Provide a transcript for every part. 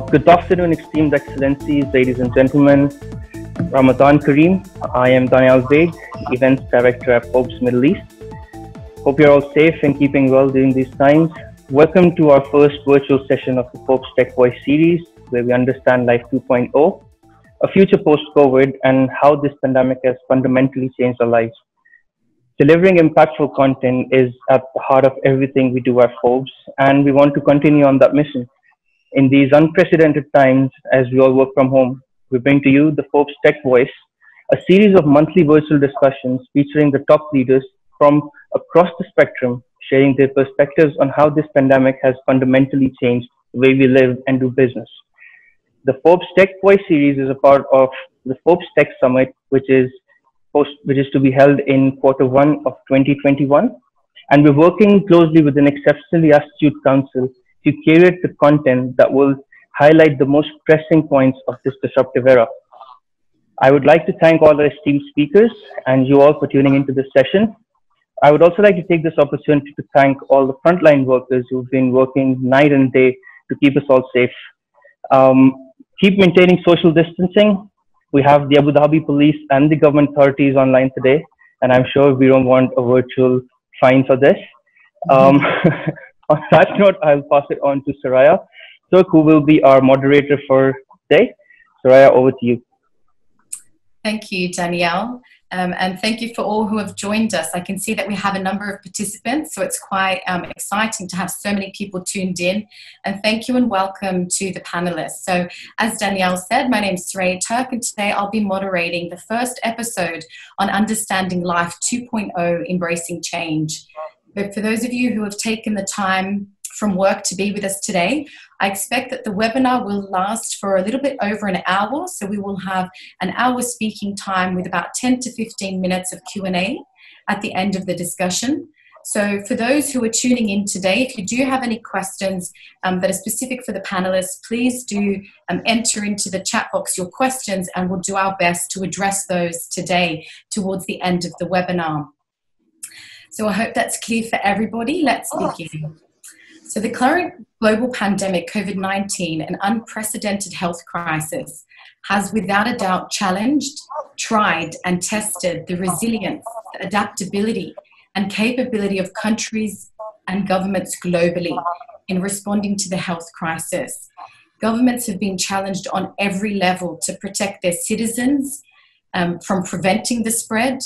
Good afternoon, esteemed excellencies, ladies and gentlemen. Ramadan Kareem. I am Daniel Beg, Events Director at Forbes Middle East. Hope you're all safe and keeping well during these times. Welcome to our first virtual session of the ForbesTechVoice series, where we understand Life 2.0, a future post-COVID, and how this pandemic has fundamentally changed our lives. Delivering impactful content is at the heart of everything we do at Forbes, and we want to continue on that mission. In these unprecedented times, as we all work from home, we bring to you the Forbes Tech Voice, a series of monthly virtual discussions featuring the top leaders from across the spectrum, sharing their perspectives on how this pandemic has fundamentally changed the way we live and do business. The Forbes Tech Voice series is a part of the Forbes Tech Summit, which is to be held in Q1 of 2021. And we're working closely with an exceptionally astute council to curate the content that will highlight the most pressing points of this disruptive era. I would like to thank all our esteemed speakers and you all for tuning into this session. I would also like to take this opportunity to thank all the frontline workers who've been working night and day to keep us all safe. Keep maintaining social distancing. We have the Abu Dhabi police and the government authorities online today, and I'm sure we don't want a virtual fine for this. On that note, I'll pass it on to Suraya, Turk, who will be our moderator for today. Suraya, over to you. Thank you, Danielle. And thank you for all who have joined us. I can see that we have a number of participants, so it's quite exciting to have so many people tuned in. And thank you and welcome to the panelists. So as Danielle said, my name is Suraya Turk, and today I'll be moderating the first episode on Understanding Life 2.0, Embracing Change. But for those of you who have taken the time from work to be with us today, I expect that the webinar will last for a little bit over an hour. So we will have an hour speaking time with about 10 to 15 minutes of Q&A at the end of the discussion. So for those who are tuning in today, if you do have any questions that are specific for the panelists, please do enter into the chat box your questions and we'll do our best to address those today towards the end of the webinar. So I hope that's clear for everybody. Let's begin. So the current global pandemic, COVID-19, an unprecedented health crisis, has without a doubt challenged, tried and tested the resilience, the adaptability and capability of countries and governments globally in responding to the health crisis. Governments have been challenged on every level to protect their citizens from preventing the spread,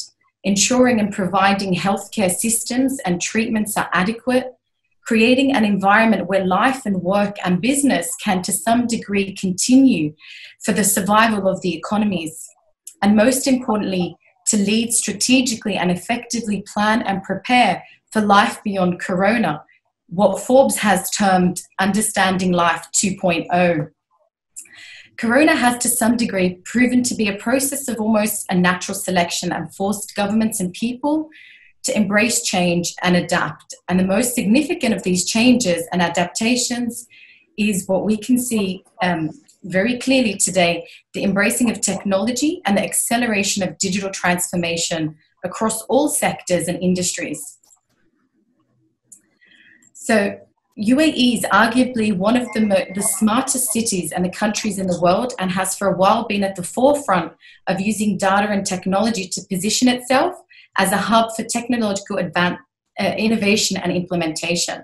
ensuring and providing healthcare systems and treatments are adequate, creating an environment where life and work and business can to some degree continue for the survival of the economies, and most importantly, to lead strategically and effectively plan and prepare for life beyond Corona, what Forbes has termed Understanding Life 2.0. Corona has to some degree proven to be a process of almost a natural selection and forced governments and people to embrace change and adapt. And the most significant of these changes and adaptations is what we can see very clearly today, the embracing of technology and the acceleration of digital transformation across all sectors and industries. So UAE is arguably one of the smartest cities and the countries in the world and has for a while been at the forefront of using data and technology to position itself as a hub for technological innovation and implementation.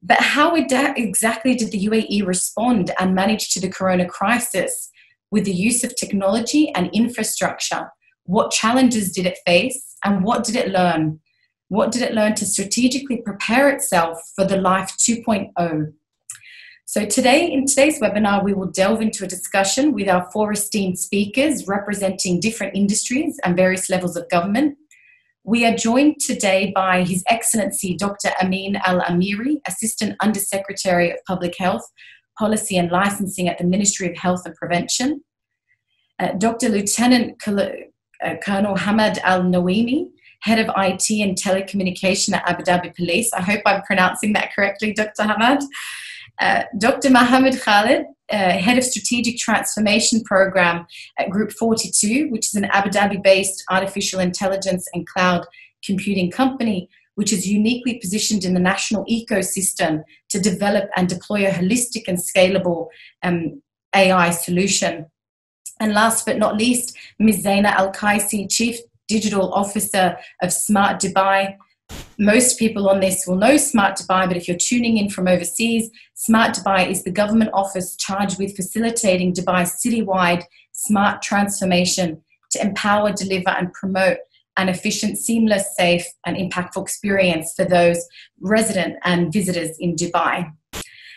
But how exactly did the UAE respond and manage to the Corona crisis with the use of technology and infrastructure? What challenges did it face and what did it learn? What did it learn to strategically prepare itself for the Life 2.0? So today, in today's webinar, we will delve into a discussion with our four esteemed speakers representing different industries and various levels of government. We are joined today by His Excellency Dr. Amin Al-Ameeri, Assistant Undersecretary of Public Health, Policy and Licensing at the Ministry of Health and Prevention, Dr. Lieutenant Colonel Hamad Alnuaimi, Head of IT and Telecommunication at Abu Dhabi Police. I hope I'm pronouncing that correctly, Dr. Hamad. Dr. Mohammad Khaled, Head of Strategic Transformation Program at Group 42, which is an Abu Dhabi-based artificial intelligence and cloud computing company, which is uniquely positioned in the national ecosystem to develop and deploy a holistic and scalable AI solution. And last but not least, Ms. Zeina Al-Kaissi, Chief Digital Officer of Smart Dubai. Most people on this will know Smart Dubai, but if you're tuning in from overseas, Smart Dubai is the government office charged with facilitating Dubai's citywide smart transformation to empower, deliver, and promote an efficient, seamless, safe, and impactful experience for those resident and visitors in Dubai.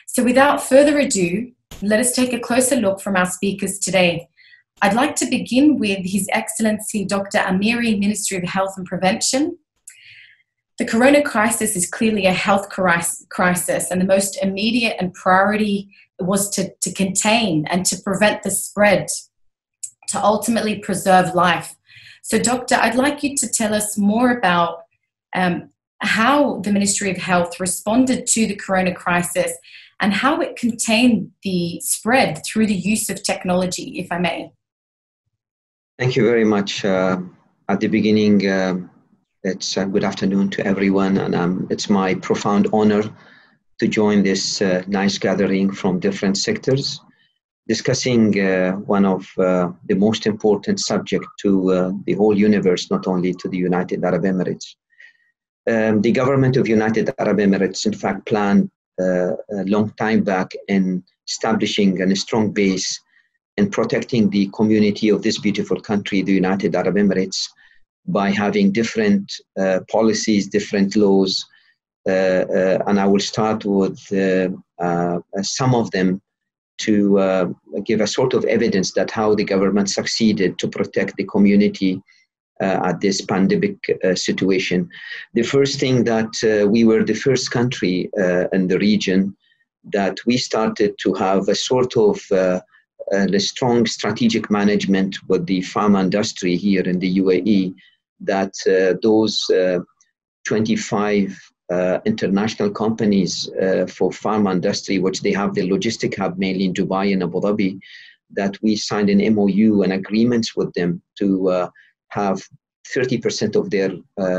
So without further ado, let us take a closer look from our speakers today. I'd like to begin with His Excellency Dr. Ameeri, Ministry of Health and Prevention. The corona crisis is clearly a health crisis, and the most immediate and priority was to contain and to prevent the spread, to ultimately preserve life. So, Doctor, I'd like you to tell us more about how the Ministry of Health responded to the corona crisis and how it contained the spread through the use of technology, if I may. Thank you very much. At the beginning, it's good afternoon to everyone, and it's my profound honor to join this nice gathering from different sectors, discussing one of the most important subject to the whole universe, not only to the United Arab Emirates. The government of United Arab Emirates, in fact, planned a long time back in establishing a strong base in protecting the community of this beautiful country, the United Arab Emirates, by having different policies, different laws, and I will start with some of them to give a sort of evidence that how the government succeeded to protect the community at this pandemic situation. The first thing that we were the first country in the region that we started to have a sort of the strong strategic management with the pharma industry here in the UAE, that those 25 international companies for pharma industry, which they have the logistic hub mainly in Dubai and Abu Dhabi, that we signed an MOU and agreements with them to have 30% of their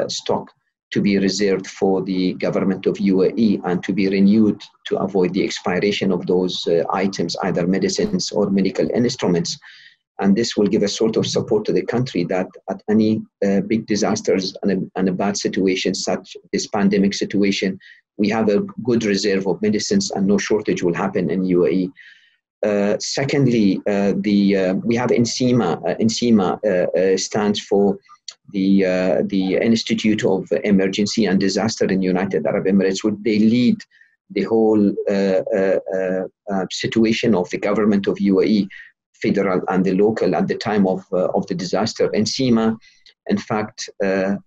stock to be reserved for the government of UAE and to be renewed to avoid the expiration of those items, either medicines or medical instruments. And this will give a sort of support to the country that at any big disasters and a bad situation, such this pandemic situation, we have a good reserve of medicines and no shortage will happen in UAE. Secondly, we have NCEMA. NCEMA stands for the Institute of Emergency and Disaster in United Arab Emirates, where they lead the whole situation of the government of UAE, federal and the local at the time of the disaster. NCEMA, in fact,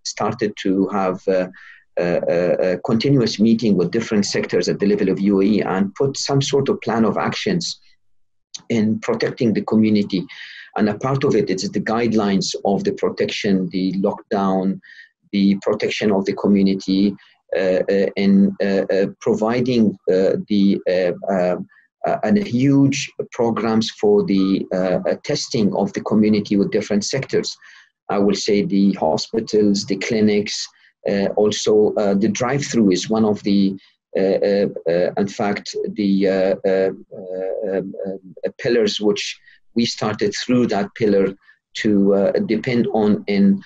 started to have a continuous meeting with different sectors at the level of UAE and put some sort of plan of actions in protecting the community. And a part of it is the guidelines of the protection, the lockdown, the protection of the community, in providing and huge programs for the testing of the community with different sectors. I will say the hospitals, the clinics, also the drive-through is one of the, in fact, the pillars which we started through that pillar to depend on in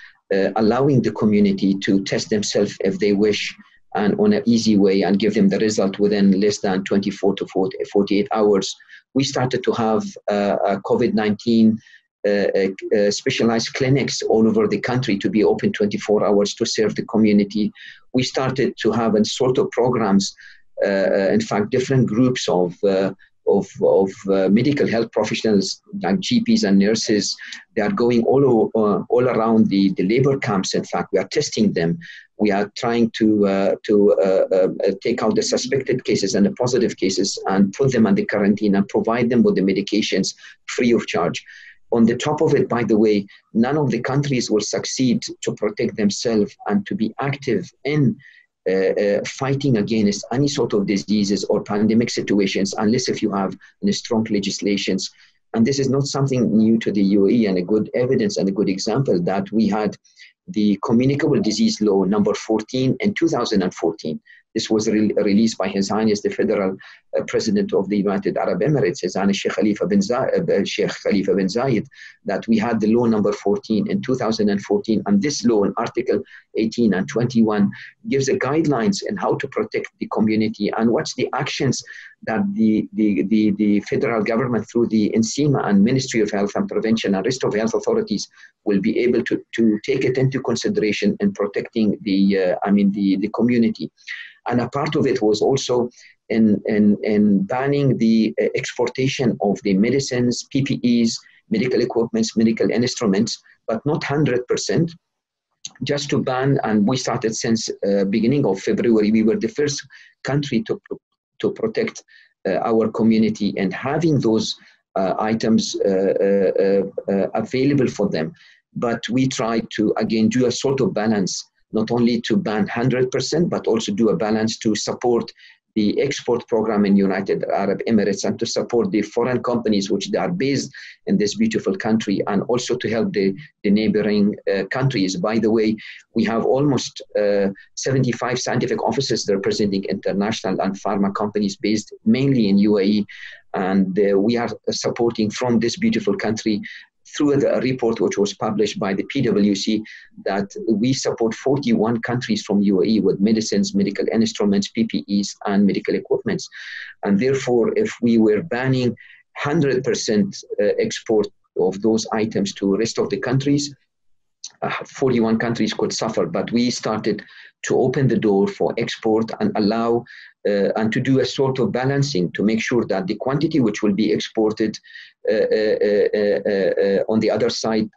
allowing the community to test themselves if they wish, and on an easy way, and give them the result within less than 24 to 48 hours. We started to have COVID-19 specialized clinics all over the country to be open 24 hours to serve the community. We started to have a sort of programs, in fact, different groups of medical health professionals like GPs and nurses. They are going all around the labor camps. In fact, we are testing them. We are trying to take out the suspected cases and the positive cases and put them under quarantine and provide them with the medications free of charge. On the top of it, by the way, none of the countries will succeed to protect themselves and to be active in fighting against any sort of diseases or pandemic situations unless if you have strong legislations. And this is not something new to the UAE, and a good evidence and a good example that we had the Communicable Disease Law number 14 in 2014. This was released by His Highness the Federal President of the United Arab Emirates, His Highness Sheikh Khalifa bin Zayed, that we had the law number 14 in 2014. And this law in Article 18 and 21 gives the guidelines in how to protect the community and what's the actions that the federal government through the NCEMA and Ministry of Health and Prevention and rest of health authorities will be able to take it into consideration in protecting the community. And a part of it was also in banning the exportation of the medicines, PPEs, medical equipments, medical instruments, but not 100%, just to ban. And we started since beginning of February. We were the first country to protect our community and having those items available for them. But we tried to, again, do a sort of balance, not only to ban 100%, but also do a balance to support the export program in United Arab Emirates and to support the foreign companies which they are based in this beautiful country, and also to help the neighboring countries. By the way, we have almost 75 scientific offices representing international and pharma companies based mainly in UAE, and we are supporting from this beautiful country through a report which was published by the PwC that we support 41 countries from UAE with medicines, medical instruments, PPEs, and medical equipments. And therefore, if we were banning 100% export of those items to the rest of the countries, 41 countries could suffer. But we started to open the door for export and allow and to do a sort of balancing to make sure that the quantity which will be exported on the other side,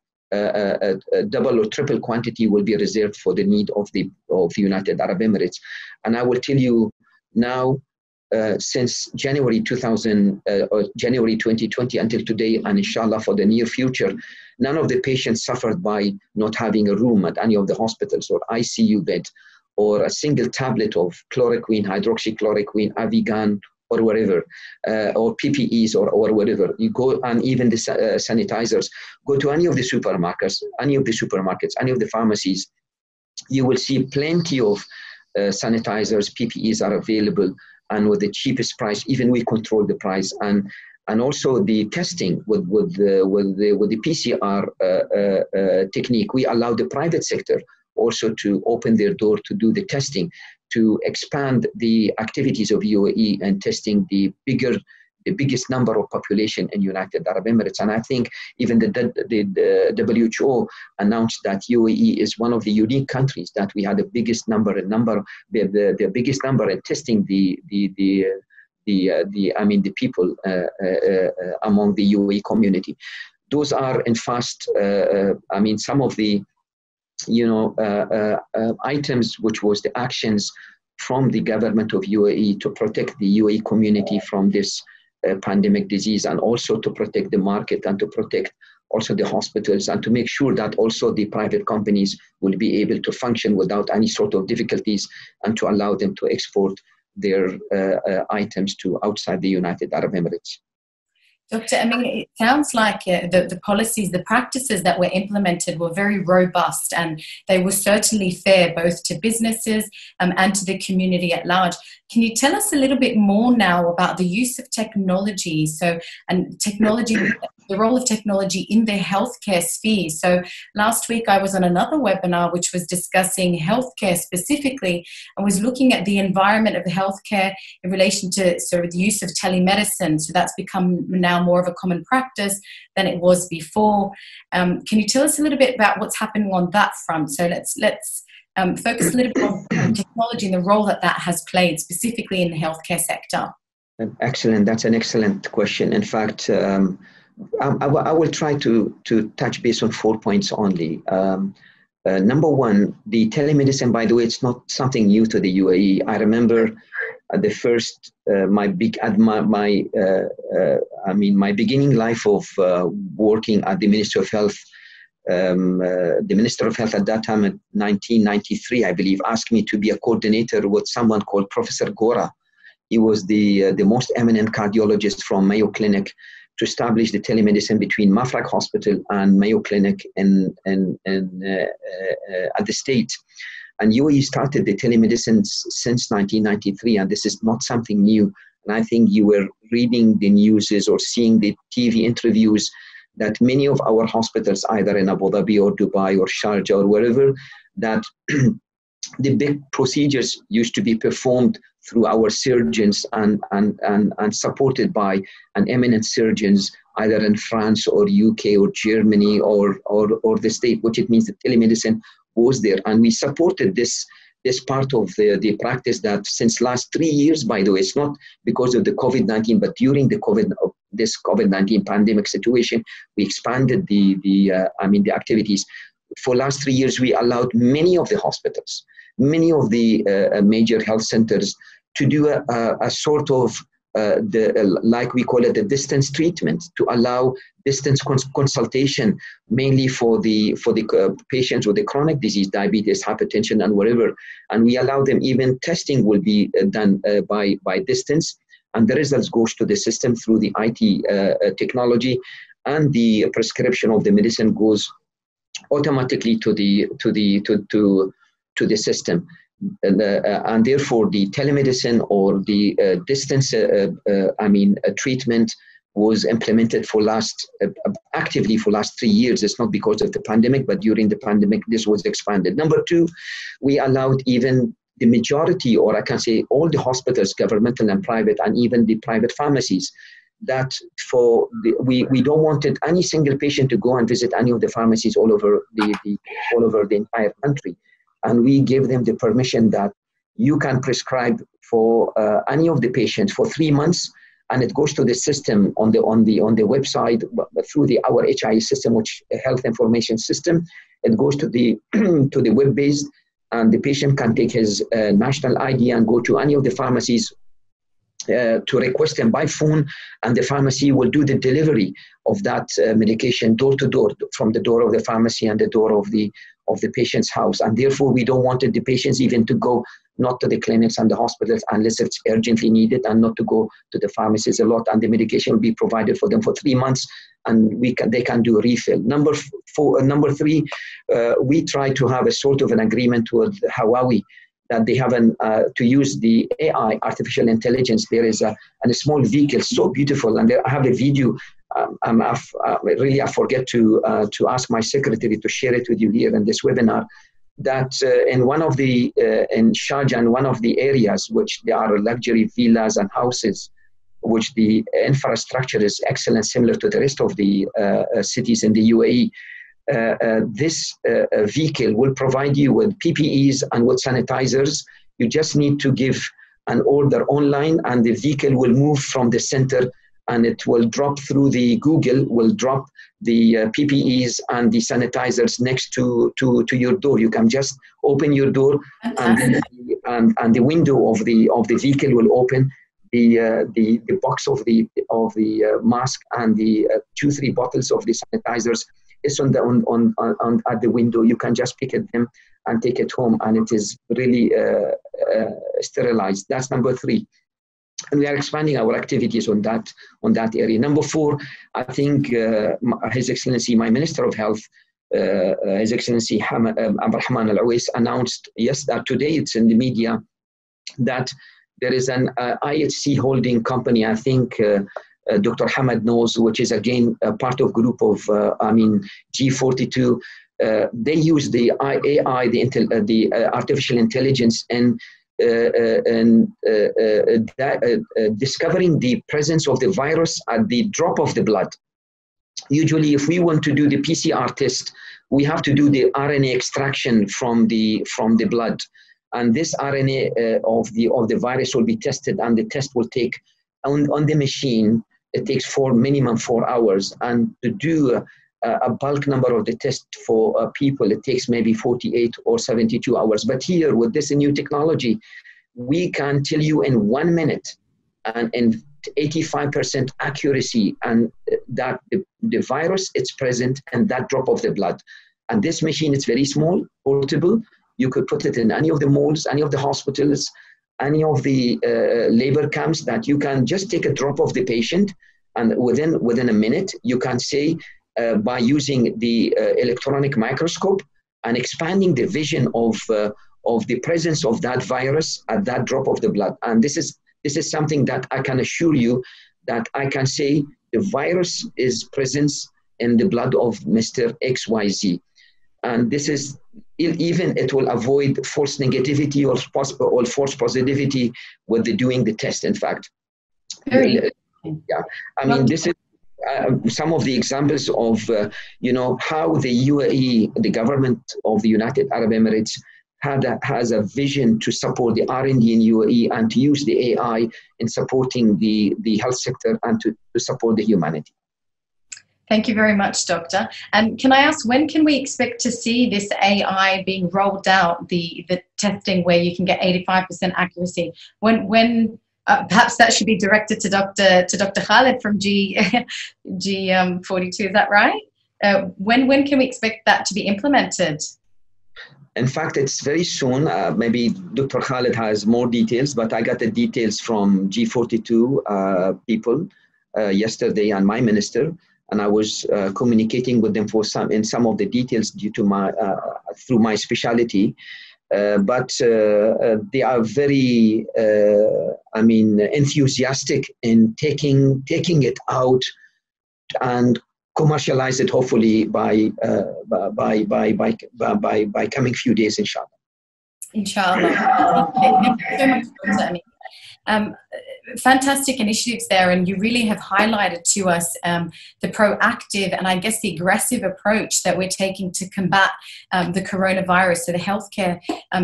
double or triple quantity will be reserved for the need of the United Arab Emirates. And I will tell you now, since January 2020 until today, and inshallah for the near future, none of the patients suffered by not having a room at any of the hospitals or ICU bed, or a single tablet of chloroquine, hydroxychloroquine, Avigan, or whatever, or PPEs or whatever. You go, and even the sanitizers, go to any of the supermarkets, any of the pharmacies, you will see plenty of sanitizers, PPEs are available, and with the cheapest price. Even we control the price, and also the testing with the PCR technique. We allow the private sector also to open their door to do the testing, to expand the activities of UAE and testing the biggest number of population in United Arab Emirates. And I think even the WHO announced that UAE is one of the unique countries that we had the biggest number in testing the people among the UAE community. Those are in fast, some of the items which was the actions from the government of UAE to protect the UAE community from this pandemic disease, and also to protect the market and to protect also the hospitals, and to make sure that also the private companies will be able to function without any sort of difficulties, and to allow them to export their items to outside the United Arab Emirates. Dr. Amin, it sounds like the policies, the practices that were implemented were very robust, and they were certainly fair both to businesses and to the community at large. Can you tell us a little bit more now about the use of technology? The role of technology in the healthcare sphere. So last week I was on another webinar which was discussing healthcare specifically, and was looking at the environment of the healthcare in relation to sort of the use of telemedicine. So that's become now more of a common practice than it was before. Can you tell us a little bit about what's happening on that front? So let's focus a little bit on technology and the role that has played specifically in the healthcare sector. Excellent. That's an excellent question. In fact, I will try to touch base on 4 points only. Number one, the telemedicine, by the way, it's not something new to the UAE. I remember the first, my beginning life of working at the Ministry of Health. The Minister of Health at that time, in 1993, I believe, asked me to be a coordinator with someone called Professor Gora. He was the most eminent cardiologist from Mayo Clinic to establish the telemedicine between Mafraq Hospital and Mayo Clinic at the state. And UAE started the telemedicine since 1993, and this is not something new. And I think you were reading the news or seeing the TV interviews that many of our hospitals, either in Abu Dhabi or Dubai or Sharjah or wherever, that the big procedures used to be performed through our surgeons and supported by an eminent surgeons, either in France or UK or Germany or the state, which it means that telemedicine was there. And we supported this part of the practice that since last 3 years, by the way, it's not because of the COVID-19, but during this COVID-19 pandemic situation, we expanded the activities. For last 3 years, we allowed many of the hospitals, many of the major health centers to do a sort of like we call it the distance treatment, to allow distance consultation, mainly for the patients with the chronic disease, diabetes, hypertension, and whatever. And we allow them, even testing will be done by distance, and the results goes to the system through the IT technology, and the prescription of the medicine goes automatically to the system. And therefore the telemedicine or the distance treatment was implemented actively for last 3 years. It's not because of the pandemic, but during the pandemic this was expanded. Number two, we allowed even the majority, or I can say all the hospitals, governmental and private, and even the private pharmacies, that we don't wanted any single patient to go and visit any of the pharmacies all over the entire country. And we gave them the permission that you can prescribe for any of the patients for 3 months, and it goes to the system on the website through our HIE system, which health information system. It goes to the to the web-based, and the patient can take his national ID and go to any of the pharmacies to request them by phone, and the pharmacy will do the delivery of that medication door to door, from the door of the pharmacy and the door of the patient's house. And therefore we don't want the patients even to go not to the clinics and the hospitals unless it's urgently needed, and not to go to the pharmacies a lot, and the medication will be provided for them for 3 months, and they can do a refill. Number three, we try to have a sort of an agreement with Huawei that they have to use the AI, artificial intelligence. There is a small vehicle, so beautiful, and I have a video. I forget to ask my secretary to share it with you here in this webinar, that in one of the, in Sharjah, in one of the areas, which there are luxury villas and houses, which the infrastructure is excellent, similar to the rest of the cities in the UAE, this vehicle will provide you with PPEs and with sanitizers. You just need to give an order online, and the vehicle will move from the center, and it will drop through the Google, will drop the PPEs and the sanitizers next to your door. You can just open your door, and the window of the vehicle will open. The box of the mask and the 2-3 bottles of the sanitizers is at the window. You can just pick them and take it home, and it is really sterilized. That's number three. And we are expanding our activities on that area. Number four, I think His Excellency, my Minister of Health, His Excellency Hamad Al-Uae announced today, it's in the media, that there is an IHC holding company, I think Dr. Hamad knows, which is again a part of group of G42. They use the AI, the artificial intelligence, and discovering the presence of the virus at the drop of the blood. Usually, if we want to do the PCR test, we have to do the RNA extraction from the blood, and this RNA of the virus will be tested, and the test will take on the machine. It takes minimum 4 hours, and to do a bulk number of the test for people, it takes maybe 48 or 72 hours. But here, with this new technology, we can tell you in 1 minute and in 85% accuracy, and that the virus, it's present in that drop of the blood. And this machine is very small, portable. You could put it in any of the malls, any of the hospitals, any of the labor camps, that you can just take a drop of the patient, and within a minute, you can say by using the electronic microscope and expanding the vision of the presence of that virus at that drop of the blood. And this is something that I can assure you that I can say the virus is present in the blood of Mr. XYZ. And this is, even it will avoid false negativity or false positivity with doing the test, in fact. Very. Yeah, I mean, this is some of the examples of, how the UAE, the government of the United Arab Emirates, has a vision to support the R&D in UAE and to use the AI in supporting the health sector and to support the humanity. Thank you very much, Doctor. And can I ask, when can we expect to see this AI being rolled out, the testing where you can get 85% accuracy? When perhaps that should be directed to Dr. Khaled from G42, is that right? When can we expect that to be implemented? In fact, it's very soon. Maybe Dr. Khaled has more details, but I got the details from G42 people yesterday and my minister, and I was communicating with them in some of the details due to through my specialty. But they are very, enthusiastic in taking it out and commercialize it, hopefully by coming few days, inshallah. Inshallah. Thank you so much, Dr. Amin. Fantastic initiatives there, and you really have highlighted to us the proactive and I guess the aggressive approach that we're taking to combat the coronavirus. So the healthcare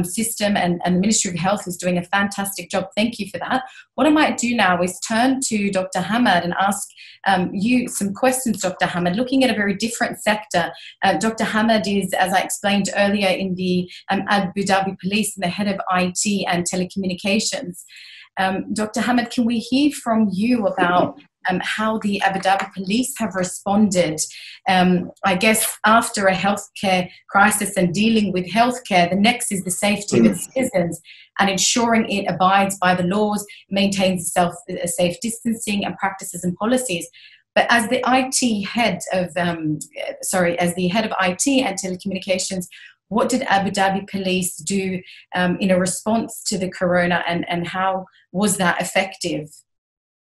system and the Ministry of Health is doing a fantastic job. Thank you for that. What I might do now is turn to Dr. Hamad and ask you some questions, Dr. Hamad, looking at a very different sector. Dr. Hamad is, as I explained earlier, in the Abu Dhabi Police and the head of IT and telecommunications. Dr. Hamad, can we hear from you about how the Abu Dhabi police have responded, I guess, after a healthcare crisis and dealing with healthcare? The next is the safety of its citizens and ensuring it abides by the laws, maintains safe distancing and practices and policies. But as the head of IT and telecommunications, what did Abu Dhabi police do in a response to the corona, and how was that effective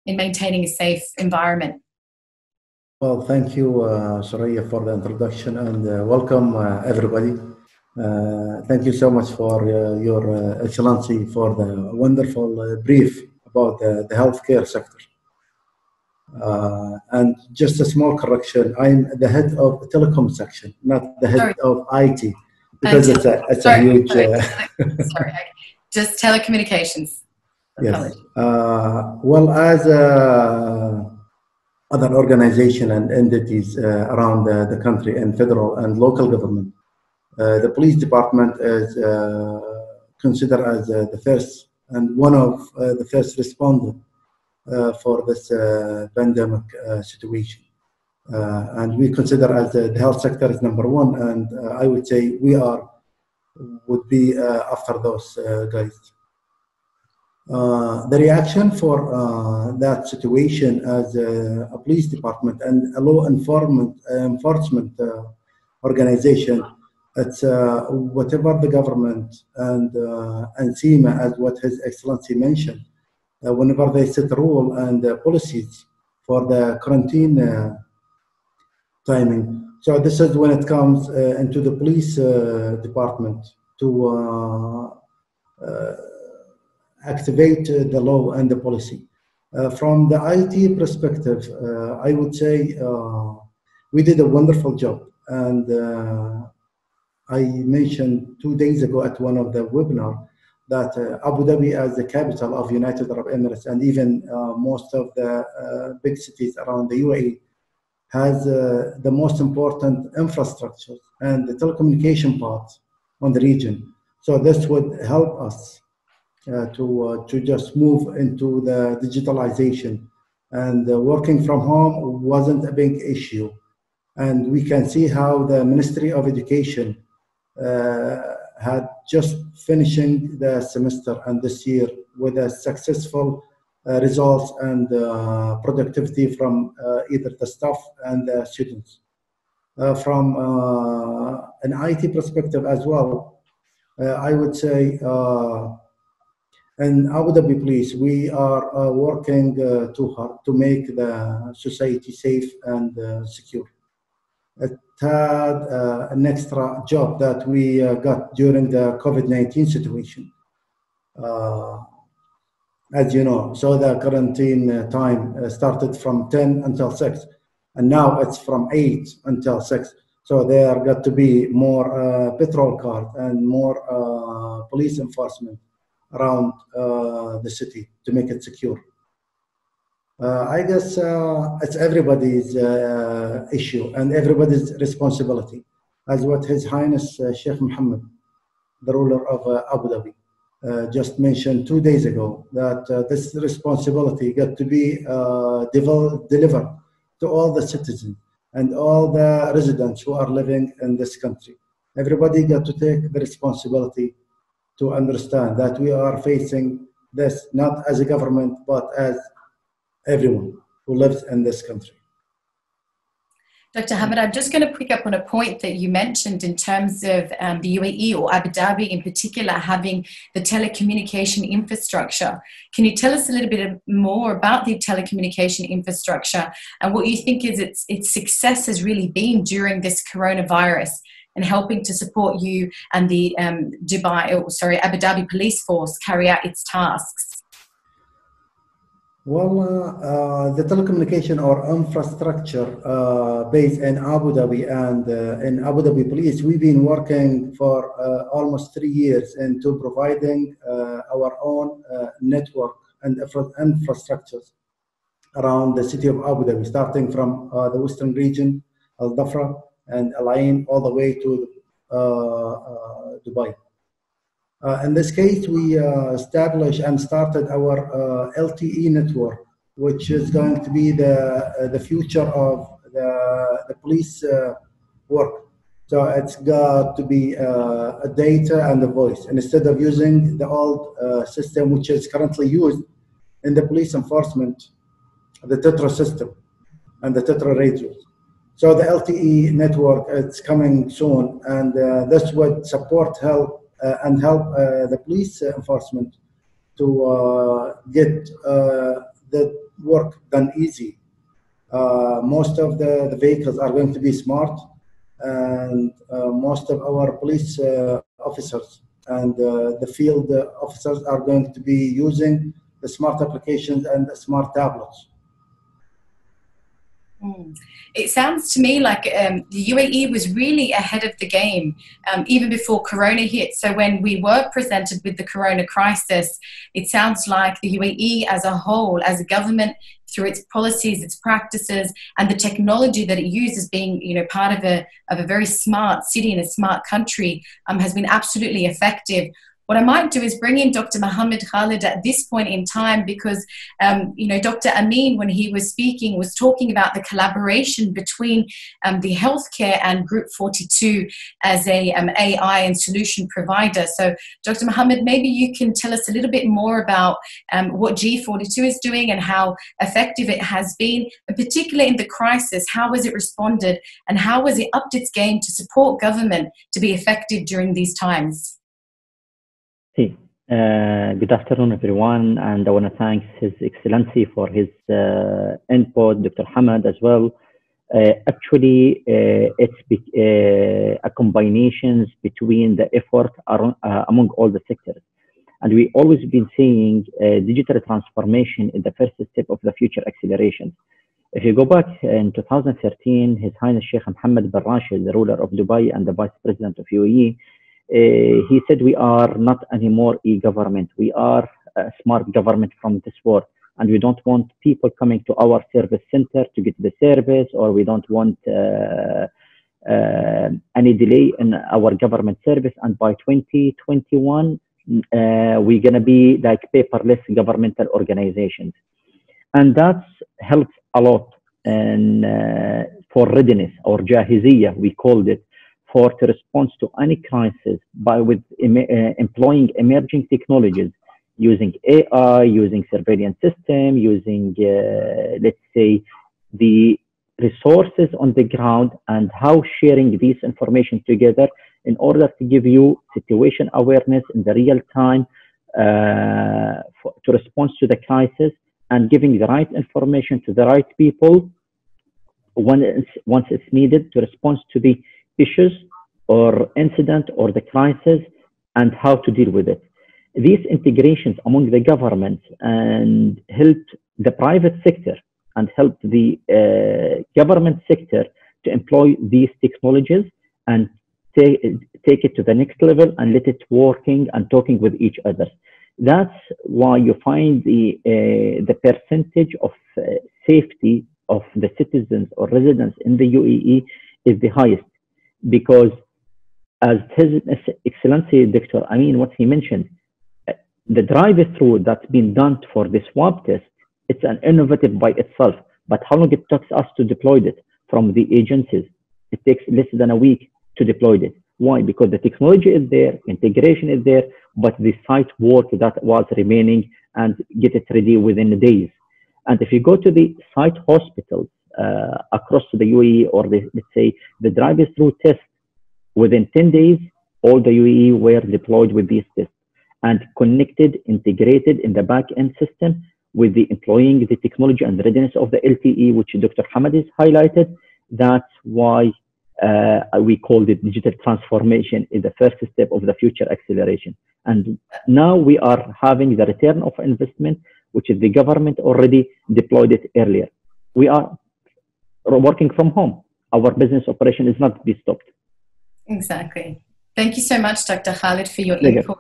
in maintaining a safe environment? Well, thank you, Suraya, for the introduction, and welcome everybody. Thank you so much for your excellency for the wonderful brief about the healthcare sector. And just a small correction, I'm the head of the telecom section, not the head of IT. Because it's a huge... Sorry, just telecommunications. Yes. Well, as other organizations and entities around the country and federal and local government, the police department is considered as the first and one of the first responders for this pandemic situation. And we consider as the health sector is number one, and I would say would be after those guys. The reaction for that situation as a police department and a law enforcement organization, it's whatever the government and SEMA, as what His Excellency mentioned, whenever they set rule and policies for the quarantine timing. So this is when it comes into the police department to activate the law and the policy. From the IT perspective, I would say we did a wonderful job. And I mentioned 2 days ago at one of the webinars that Abu Dhabi, as the capital of United Arab Emirates, and even most of the big cities around the UAE, has the most important infrastructure and the telecommunication part on the region. So this would help us to just move into the digitalization. And working from home wasn't a big issue. And we can see how the Ministry of Education had just finishing the semester and this year with a successful results and productivity from either the staff and the students. From an IT perspective as well, I would say in Abu Dhabi Police, we are working too hard to make the society safe and secure. It had an extra job that we got during the COVID-19 situation. As you know, so the quarantine time started from 10 until 6, and now it's from 8 until 6. So there got to be more patrol cars and more police enforcement around the city to make it secure. I guess it's everybody's issue and everybody's responsibility, as what His Highness Sheikh Mohammad, the ruler of Abu Dhabi, just mentioned 2 days ago, that this responsibility got to be delivered to all the citizens and all the residents who are living in this country. Everybody got to take the responsibility to understand that we are facing this not as a government, but as everyone who lives in this country. Dr. Hamad, I'm just going to pick up on a point that you mentioned in terms of the UAE or Abu Dhabi in particular having the telecommunication infrastructure. Can you tell us a little bit more about the telecommunication infrastructure and what you think is its success has really been during this coronavirus and helping to support you and the Abu Dhabi police force carry out its tasks? Well, the telecommunication or infrastructure based in Abu Dhabi and in Abu Dhabi Police, we've been working for almost 3 years into providing our own network and infrastructures around the city of Abu Dhabi, starting from the western region, Al Dhafra and Al Ain, all the way to Dubai. In this case, we established and started our LTE network, which is going to be the future of the police work. So it's got to be a data and a voice, and instead of using the old system which is currently used in the police enforcement, the Tetra system and the Tetra radios. So the LTE network, it's coming soon, and this would support help the police enforcement to get the work done easy. Most of the vehicles are going to be smart, and most of our police officers and the field officers are going to be using the smart applications and the smart tablets. It sounds to me like the UAE was really ahead of the game even before Corona hit. So when we were presented with the Corona crisis, it sounds like the UAE as a whole, as a government, through its policies, its practices, and the technology that it uses, being part of a very smart city and a smart country, has been absolutely effective. What I might do is bring in Dr. Mohammad Khaled at this point in time because, Dr. Amin, when he was speaking, was talking about the collaboration between the healthcare and Group 42 as a AI and solution provider. So, Dr. Mohammad, maybe you can tell us a little bit more about what G42 is doing and how effective it has been, and particularly in the crisis, how has it responded and how has it upped its game to support government to be effective during these times? Good afternoon, everyone, and I want to thank His Excellency for his input, Dr. Hamad as well. Actually, it's a combination between the effort among all the sectors. And we always been saying digital transformation is the first step of the future acceleration. If you go back in 2013, His Highness Sheikh Mohammed bin Rashid, the ruler of Dubai and the Vice President of UAE, he said we are not anymore e-government. We are a smart government from this world. And we don't want people coming to our service center to get the service, or we don't want any delay in our government service. And by 2021, we're going to be like paperless governmental organizations. And that's helped a lot in, for readiness, or jahiziyah, we called it, to respond to any crisis with employing emerging technologies, using AI, using surveillance system, using, let's say, the resources on the ground, and how sharing these information together in order to give you situation awareness in the real time to respond to the crisis, and giving the right information to the right people once it's needed to respond to the issues or incident or the crisis, and how to deal with it. These integrations among the governments and helped the private sector and helped the government sector to employ these technologies and take it to the next level and let it working and talking with each other. That's why you find the percentage of safety of the citizens or residents in the UAE is the highest, because as His Excellency Dr. Amin, what he mentioned, the drive-through that's been done for the swab test, it's an innovative by itself. But how long it takes us to deploy it from the agencies? It takes less than a week to deploy it. Why? Because the technology is there, integration is there, but the site work that was remaining and get it ready within days. And if you go to the site hospitals across the UAE, or let's say the drive-through test, within 10 days, all the UAE were deployed with these tests and connected, integrated in the back-end system with the employing the technology and readiness of the LTE, which Dr. Hamad has highlighted. That's why we called it digital transformation is the first step of the future acceleration. And now we are having the return of investment, which is the government already deployed it earlier. We are working from home. Our business operation is not be stopped. Exactly. Thank you so much, Dr. Khaled, for your input.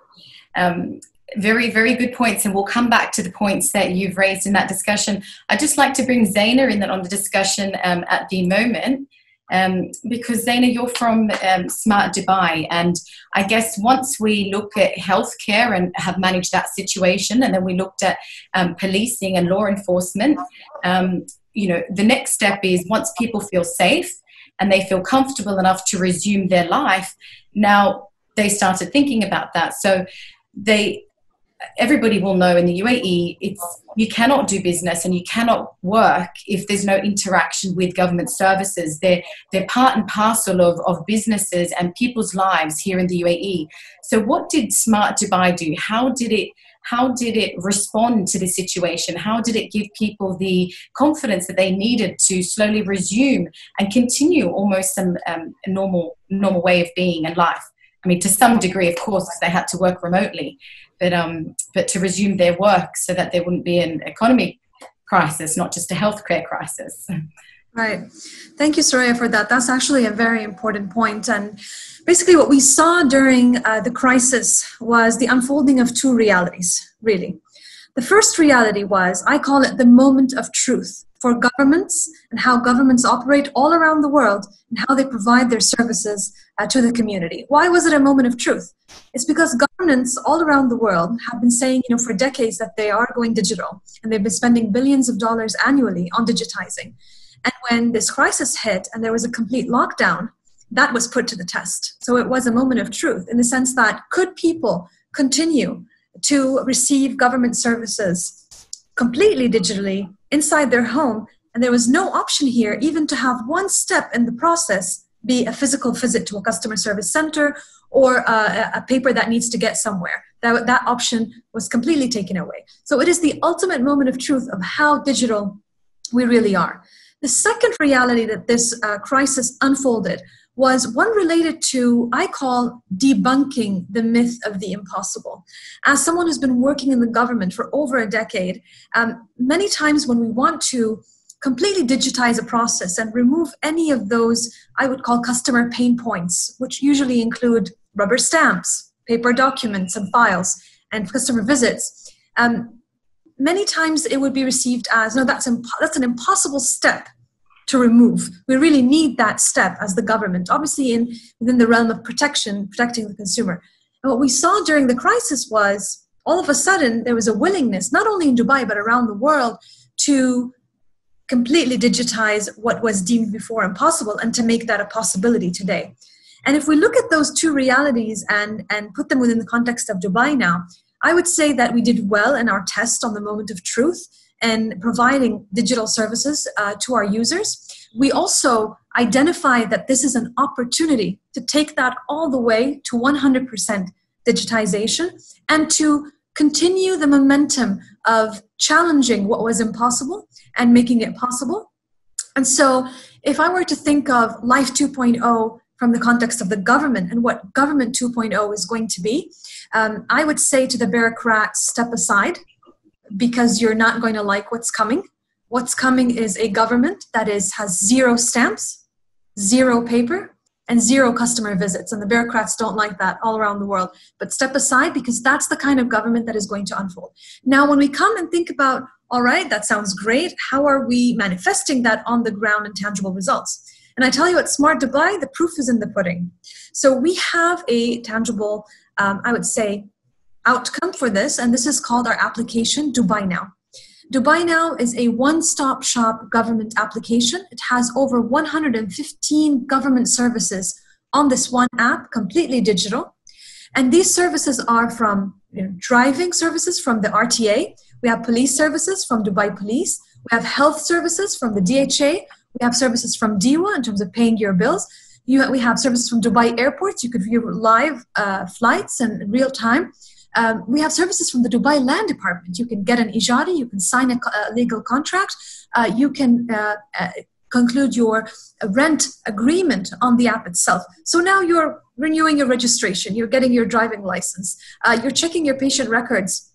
Very, very good points, and we'll come back to the points that you've raised in that discussion. I'd just like to bring Zeina in on the discussion at the moment, because Zeina, you're from Smart Dubai, and I guess once we look at healthcare and have managed that situation, and then we looked at policing and law enforcement, you know, the next step is once people feel safe and they feel comfortable enough to resume their life, now they started thinking about that. So everybody will know in the UAE, you cannot do business and you cannot work if there's no interaction with government services. They're part and parcel of businesses and people's lives here in the UAE. So what did Smart Dubai do? How did it respond to this situation? How did it give people the confidence that they needed to slowly resume and continue almost some normal way of being and life? I mean, to some degree, of course, because they had to work remotely, but to resume their work so that there wouldn't be an economic crisis, not just a healthcare crisis. Right. Thank you, Suraya, for that. That's actually a very important point. And basically what we saw during the crisis was the unfolding of two realities, really. The first reality was, I call it the moment of truth for governments and how governments operate all around the world and how they provide their services to the community. Why was it a moment of truth? It's because governments all around the world have been saying, you know, for decades that they are going digital, and they've been spending billions of dollars annually on digitizing. And when this crisis hit and there was a complete lockdown, that was put to the test. So it was a moment of truth in the sense that could people continue to receive government services completely digitally inside their home? And there was no option here even to have one step in the process be a physical visit to a customer service center or a paper that needs to get somewhere. That option was completely taken away. So it is the ultimate moment of truth of how digital we really are. The second reality that this crisis unfolded was one related to, I call, debunking the myth of the impossible. As someone who's been working in the government for over a decade, many times when we want to completely digitize a process and remove any of those, I would call, customer pain points, which usually include rubber stamps, paper documents and files, and customer visits, many times it would be received as, no, that's an impossible step to remove. We really need that step as the government, obviously within the realm of protecting the consumer. And what we saw during the crisis was, all of a sudden, there was a willingness, not only in Dubai, but around the world, to completely digitize what was deemed before impossible and to make that a possibility today. And if we look at those two realities and put them within the context of Dubai now, I would say that we did well in our test on the moment of truth and providing digital services to our users. We also identified that this is an opportunity to take that all the way to 100% digitization and to continue the momentum of challenging what was impossible and making it possible. And so if I were to think of Life 2.0 from the context of the government and what Government 2.0 is going to be, I would say to the bureaucrats, step aside, because you're not going to like what's coming. What's coming is a government that has 0 stamps, 0 paper, and 0 customer visits. And the bureaucrats don't like that all around the world. But step aside, because that's the kind of government that is going to unfold. Now, when we come and think about, all right, that sounds great, how are we manifesting that on the ground in tangible results? And I tell you at Smart Dubai, the proof is in the pudding. So we have a tangible, I would say, outcome for this, and this is called our application, Dubai Now. Dubai Now is a one-stop shop government application. It has over 115 government services on this one app, completely digital. And these services are from driving services from the RTA. We have police services from Dubai Police. We have health services from the DHA. We have services from DIWA in terms of paying your bills. We have services from Dubai airports. You could view live flights and in real time. We have services from the Dubai Land Department. You can get an ijari, you can sign a legal contract, you can conclude your rent agreement on the app itself. So now you're renewing your registration, you're getting your driving license, you're checking your patient records,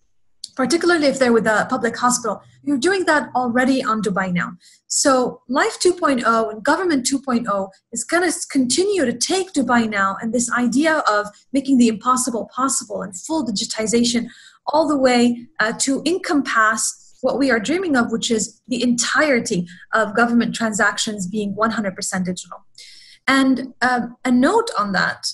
particularly if they're with a public hospital. You're doing that already on Dubai Now. So Life 2.0 and Government 2.0 is going to continue to take Dubai Now and this idea of making the impossible possible and full digitization all the way to encompass what we are dreaming of, which is the entirety of government transactions being 100% digital. And a note on that,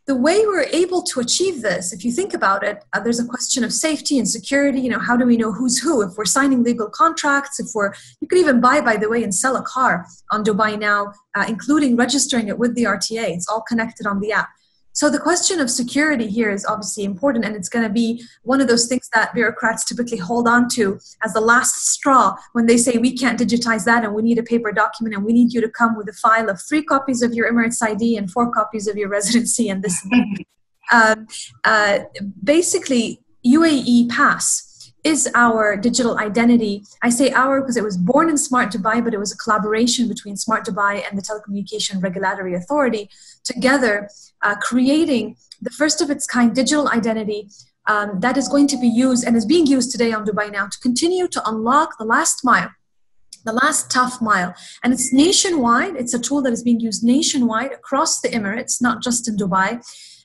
the way we're able to achieve this, if you think about it, there's a question of safety and security. How do we know who's who? If we're signing legal contracts, you could even buy, by the way, and sell a car on Dubai Now, including registering it with the RTA. It's all connected on the app. So the question of security here is obviously important, and it's going to be one of those things that bureaucrats typically hold on to as the last straw when they say we can't digitize that and we need a paper document and we need you to come with a file of 3 copies of your Emirates ID and 4 copies of your residency and this and that. Basically, Uae Pass is our digital identity. I say our because it was born in Smart Dubai, but it was a collaboration between Smart Dubai and the Telecommunication Regulatory Authority together, creating the first of its kind digital identity that is going to be used and is being used today on Dubai Now to continue to unlock the last mile, the last tough mile. And it's nationwide. It's a tool that is being used nationwide across the Emirates, not just in Dubai.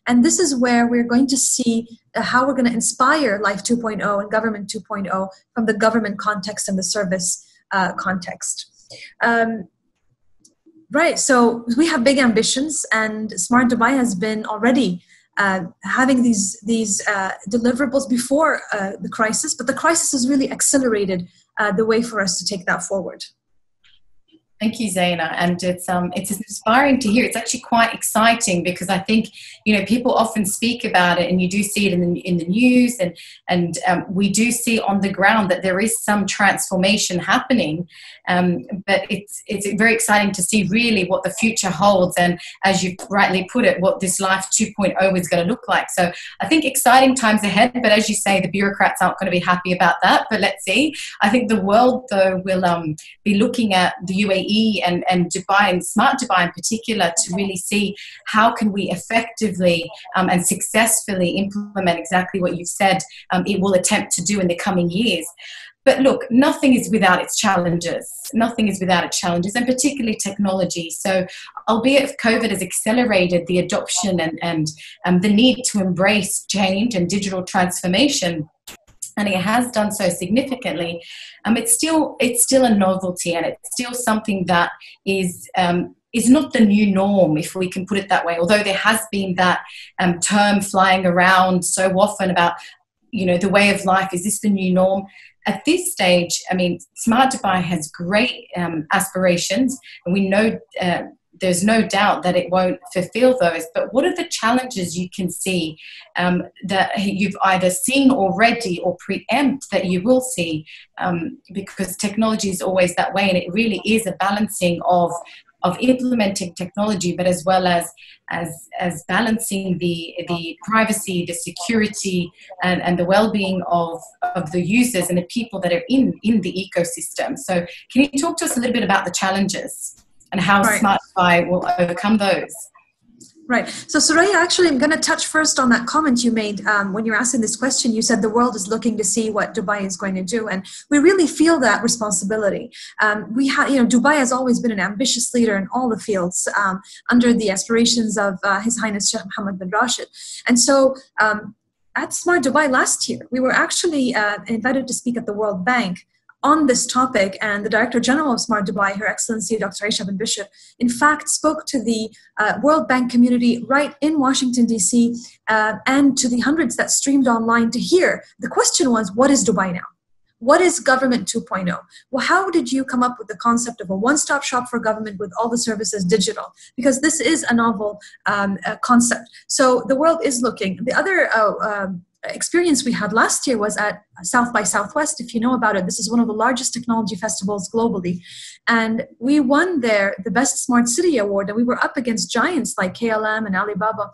And this is where we're going to see how we're going to inspire Life 2.0 and Government 2.0 from the government context and the service context. Right, so we have big ambitions, and Smart Dubai has been already having these deliverables before the crisis, but the crisis has really accelerated the way for us to take that forward. Thank you, Zeina. And it's inspiring to hear. It's actually quite exciting because I think, people often speak about it and you do see it in the news and we do see on the ground that there is some transformation happening. But it's very exciting to see really what the future holds and, as you rightly put it, what this Life 2.0 is going to look like. So I think exciting times ahead, but as you say, the bureaucrats aren't going to be happy about that. But let's see. I think the world, though, will be looking at the UAE and Dubai and Smart Dubai in particular to really see how can we effectively and successfully implement exactly what you've said it will attempt to do in the coming years. But look, nothing is without its challenges. Nothing is without its challenges, and particularly technology. So albeit if COVID has accelerated the adoption and the need to embrace change and digital transformation, and it has done so significantly, it's still a novelty, and it's still something that is not the new norm, if we can put it that way. Although there has been that term flying around so often about, the way of life, is this the new norm? At this stage, Smart Dubai has great aspirations, and we know there's no doubt that it won't fulfill those. But what are the challenges you can see that you've either seen already or preempt that you will see? Because technology is always that way, and it really is a balancing of implementing technology, but as well as balancing the privacy, the security, and the well-being of the users and the people that are in the ecosystem. So can you talk to us a little bit about the challenges and how Smart Dubai will overcome those? Right. So Suraya, actually, I'm going to touch first on that comment you made when you're asking this question. You said the world is looking to see what Dubai is going to do, and we really feel that responsibility. Dubai has always been an ambitious leader in all the fields under the aspirations of His Highness Sheikh Mohammad bin Rashid. And so at Smart Dubai last year, we were actually invited to speak at the World Bank on this topic, and the Director General of Smart Dubai, Her Excellency Dr. Aisha bin Bishop, in fact spoke to the World Bank community right in Washington, D.C., and to the hundreds that streamed online to hear. The question was, what is Dubai now? What is Government 2.0? Well, how did you come up with the concept of a one-stop shop for government with all the services digital? Because this is a novel concept. So the world is looking. The other experience we had last year was at South by Southwest. If you know about it, this is one of the largest technology festivals globally. And we won there the Best Smart City Award, and we were up against giants like KLM and Alibaba.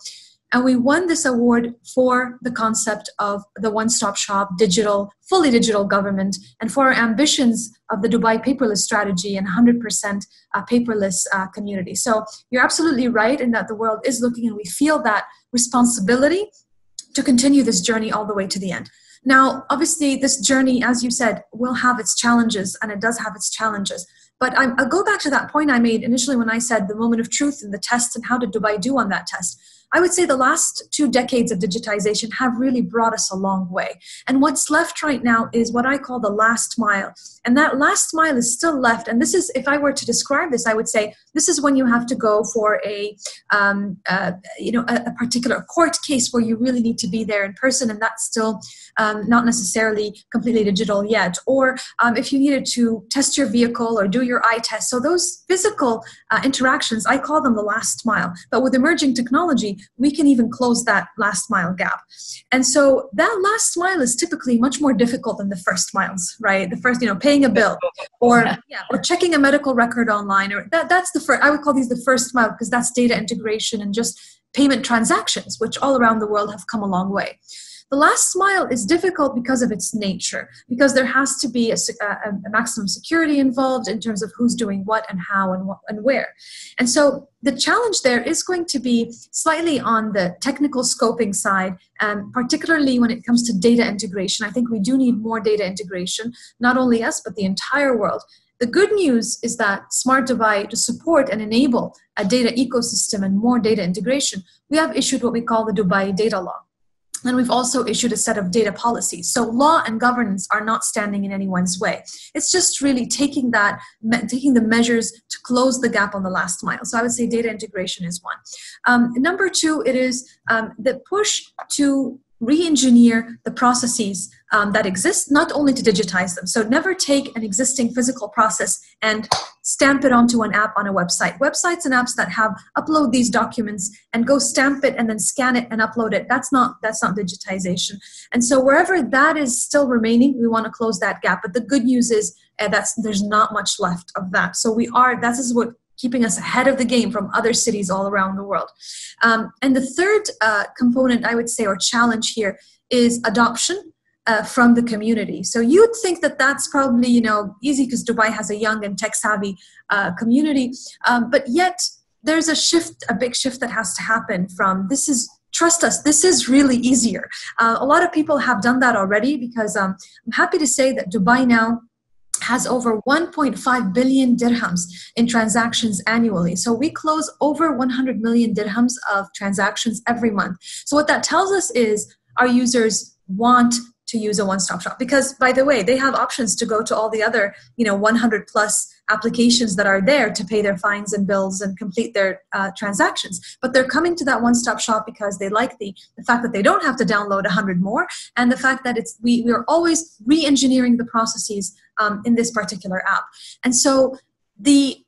And we won this award for the concept of the one-stop shop, digital, fully digital government, and for our ambitions of the Dubai paperless strategy and 100% paperless community. So you're absolutely right in that the world is looking, and we feel that responsibility to continue this journey all the way to the end. Now, obviously, this journey, as you said, will have its challenges, and it does have its challenges. But I'll go back to that point I made initially when I said the moment of truth and the test, and how did Dubai do on that test? I would say the last 2 decades of digitization have really brought us a long way. And what's left right now is what I call the last mile. And that last mile is still left. And this is, if I were to describe this, I would say this is when you have to go for a particular court case where you really need to be there in person, and that's still not necessarily completely digital yet. Or if you needed to test your vehicle or do your eye test. So those physical interactions, I call them the last mile. But with emerging technology, we can even close that last mile gap. And so that last mile is typically much more difficult than the first miles, right? The first, paying a bill or checking a medical record online, or that's the first. I would call these the first mile because that's data integration and just payment transactions, which all around the world have come a long way. The last mile is difficult because of its nature, because there has to be a maximum security involved in terms of who's doing what and how and where. And so the challenge there is going to be slightly on the technical scoping side, particularly when it comes to data integration. I think we do need more data integration, not only us, but the entire world. The good news is that Smart Dubai, to support and enable a data ecosystem and more data integration, we have issued what we call the Dubai Data Law. And we've also issued a set of data policies. So law and governance are not standing in anyone's way. It's just really taking the measures to close the gap on the last mile. So I would say data integration is one. Number 2, it is the push to re-engineer the processes that exist, not only to digitize them. So never take an existing physical process and stamp it onto an app on a website. Websites and apps that have upload these documents and go stamp it and then scan it and upload it, that's not digitization. And so wherever that is still remaining, we want to close that gap. But the good news is there's not much left of that. So that is what keeping us ahead of the game from other cities all around the world. And the third component, I would say, or challenge here is adoption from the community. So you'd think that that's probably, easy because Dubai has a young and tech-savvy community, but yet there's a big shift that has to happen from trust us, this is really easier. A lot of people have done that already because I'm happy to say that Dubai now has over 1.5 billion dirhams in transactions annually. So we close over 100 million dirhams of transactions every month. So what that tells us is our users want to use a one-stop shop because, by the way, they have options to go to all the other 100 plus applications that are there to pay their fines and bills and complete their transactions. But they're coming to that one-stop shop because they like the fact that they don't have to download 100 more, and the fact that we are always re-engineering the processes in this particular app. And so the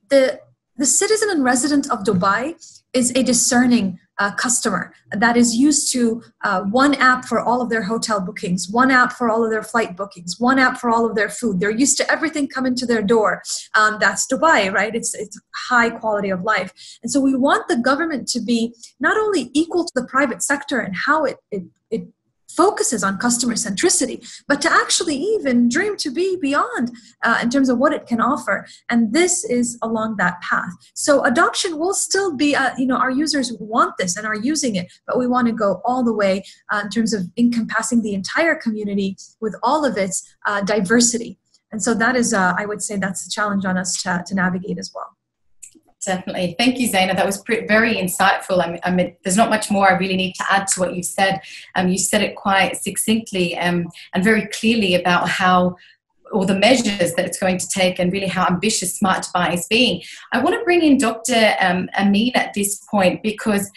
the citizen and resident of Dubai is a discerning customer that is used to one app for all of their hotel bookings, one app for all of their flight bookings, one app for all of their food. They're used to everything coming to their door. That's Dubai, right? It's high quality of life. And so we want the government to be not only equal to the private sector and how it focuses on customer centricity, but to actually even dream to be beyond in terms of what it can offer. And this is along that path. So adoption will still be, our users want this and are using it, but we want to go all the way in terms of encompassing the entire community with all of its diversity. And so that is, I would say that's a challenge on us to navigate as well. Definitely. Thank you, Zeina. That was very insightful. I mean, there's not much more I really need to add to what you said. You said it quite succinctly and very clearly about how all the measures that it's going to take and really how ambitious Smart Dubai is being. I want to bring in Dr. Amin at this point because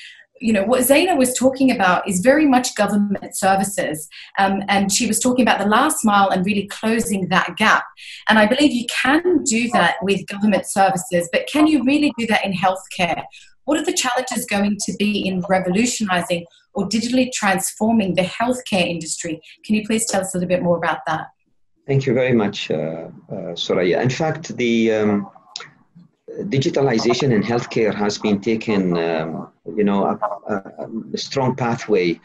what Zeina was talking about is very much government services. And she was talking about the last mile and really closing that gap. And I believe you can do that with government services, but can you really do that in healthcare? What are the challenges going to be in revolutionizing or digitally transforming the healthcare industry? Can you please tell us a little bit more about that? Thank you very much, Suraya. In fact, the digitalization in healthcare has been taken, a strong pathway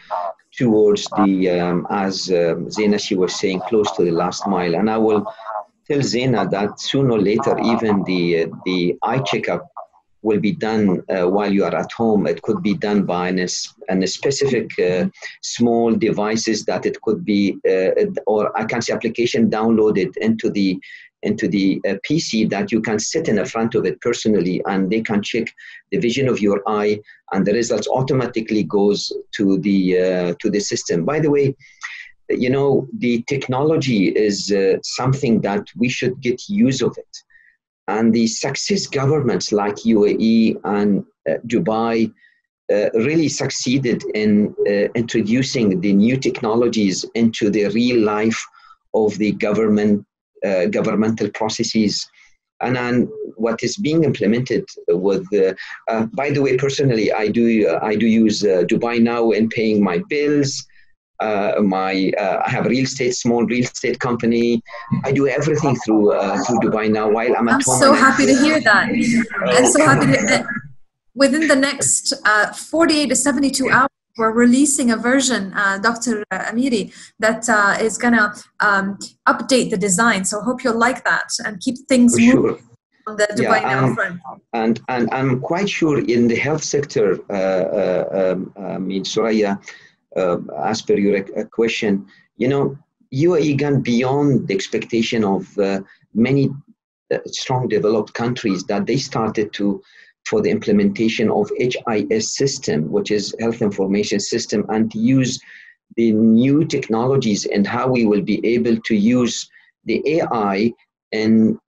towards the, as Zeina, she was saying, close to the last mile. And I will tell Zeina that sooner or later, even the eye checkup will be done while you are at home. It could be done by a specific small devices that it could be, or I can say application downloaded into the PC that you can sit in the front of it personally, and they can check the vision of your eye, and the results automatically goes to the system. By the way, the technology is something that we should get use of it. And the success governments like UAE and Dubai really succeeded in introducing the new technologies into the real life of the governmental processes. And then what is being implemented with, by the way, personally, I do use Dubai Now in paying my bills. I have a small real estate company. I do everything through Dubai Now while I'm at home. I'm so happy to hear that. I'm so happy to within the next 48 to 72 hours, we're releasing a version, Dr. Ameeri, that is going to update the design. So I hope you'll like that and keep things moving on the Dubai Now front. And I'm quite sure in the health sector, Suraya, as per your question, UAE gone beyond the expectation of many strong developed countries that they started for the implementation of HIS system, which is Health Information System, and to use the new technologies and how we will be able to use the AI in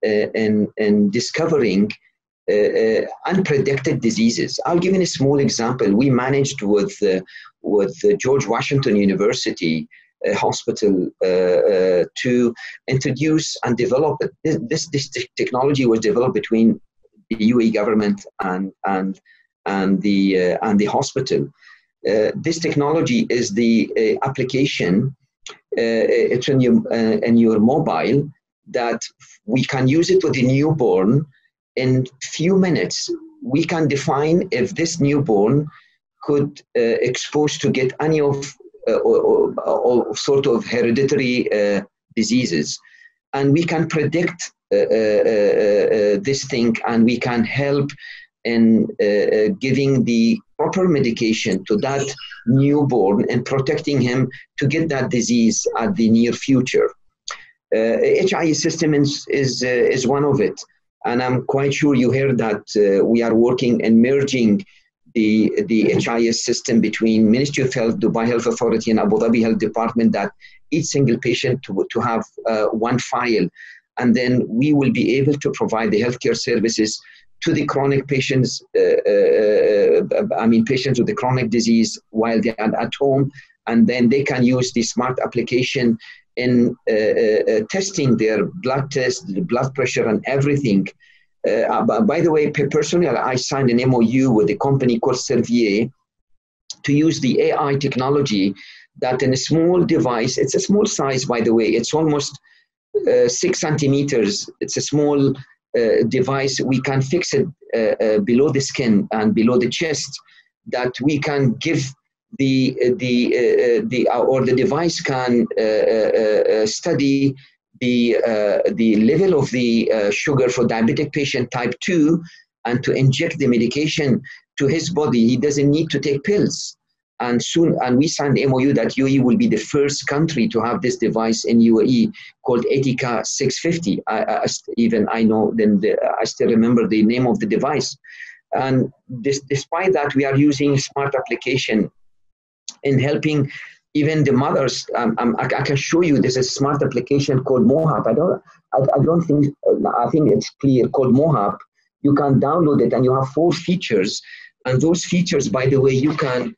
discovering unpredicted diseases. I'll give you a small example. We managed with George Washington University Hospital to introduce and develop it. This technology was developed between the UAE government and the hospital. This technology is the application. It's in your mobile that we can use it with the newborn. In few minutes, we can define if this newborn could expose to get any of sort of hereditary diseases, and we can predict this thing, and we can help in giving the proper medication to that newborn and protecting him to get that disease at the near future. HIS system is one of it. And I'm quite sure you heard that we are working and merging the HIS system between Ministry of Health, Dubai Health Authority, and Abu Dhabi Health Department, that each single patient to have one file. And then we will be able to provide the healthcare services to the chronic patients, patients with the chronic disease while they are at home. And then they can use the smart application in testing their blood test, the blood pressure and everything By the way, personally, I signed an MOU with a company called Servier to use the AI technology that in a small device, it's a small size, by the way, it's almost 6 centimeters. It's a small device. We can fix it below the skin and below the chest, that we can give the device can study the level of the sugar for diabetic patient type 2, and to inject the medication to his body. He doesn't need to take pills. And we signed the MOU that UAE will be the first country to have this device in UAE called Etika 650. I still remember the name of the device. And despite that, we are using smart application in helping even the mothers. I can show you, this is a smart application called Mohab. I think it's clear, called Mohab. You can download it, and you have 4 features. And those features, by the way, you can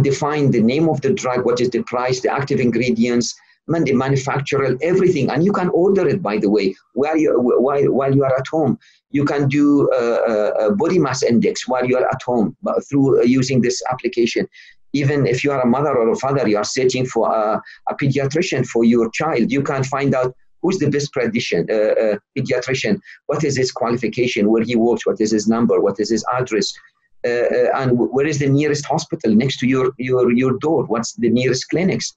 define the name of the drug, what is the price, the active ingredients, the manufacturer, everything. And you can order it, by the way, while you are at home. You can do a body mass index while you are at home through using this application. Even if you are a mother or a father, you are searching for a pediatrician for your child, you can find out who's the best pediatrician, what is his qualification, where he works, what is his number, what is his address, and where is the nearest hospital next to your door, what's the nearest clinics.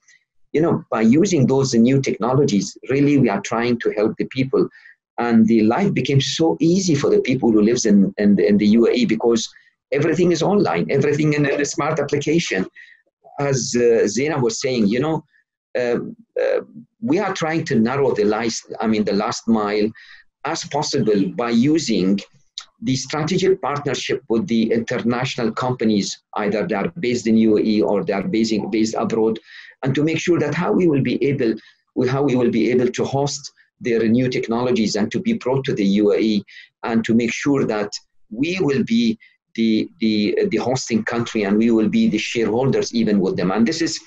By using those new technologies, really we are trying to help the people. And the life became so easy for the people who lives in the UAE, because everything is online, everything in a smart application. As Zeina was saying, we are trying to narrow the last mile as possible by using the strategic partnership with the international companies, either they are based in UAE or they are based abroad, and to make sure that how we will be able to host their new technologies and to be brought to the UAE, and to make sure that we will be the hosting country, and we will be the shareholders even with them. And this is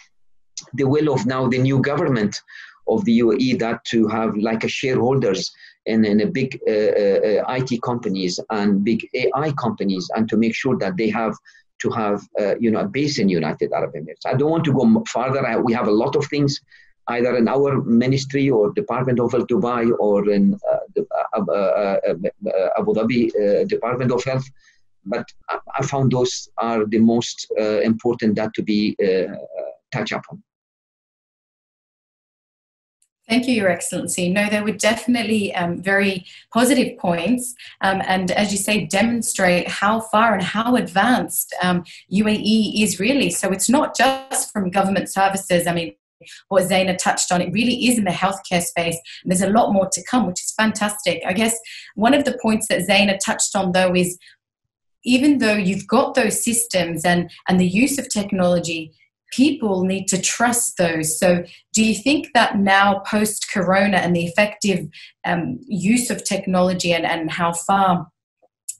the will of now the new government of the UAE, that to have like a shareholders in a big IT companies and big AI companies, and to make sure that they have to have a base in United Arab Emirates. I don't want to go farther. We have a lot of things, either in our ministry or Department of Health Dubai, or in the Abu Dhabi Department of Health. But I found those are the most important that to be touched upon. Thank you, Your Excellency. No, there were definitely very positive points, and as you say, demonstrate how far and how advanced UAE is really. So it's not just from government services. I mean, what Zeina touched on, it really is in the healthcare space, and there's a lot more to come, which is fantastic. I guess one of the points that Zeina touched on, though, is even though you've got those systems and the use of technology, people need to trust those. So do you think that now post-corona and the effective use of technology and how far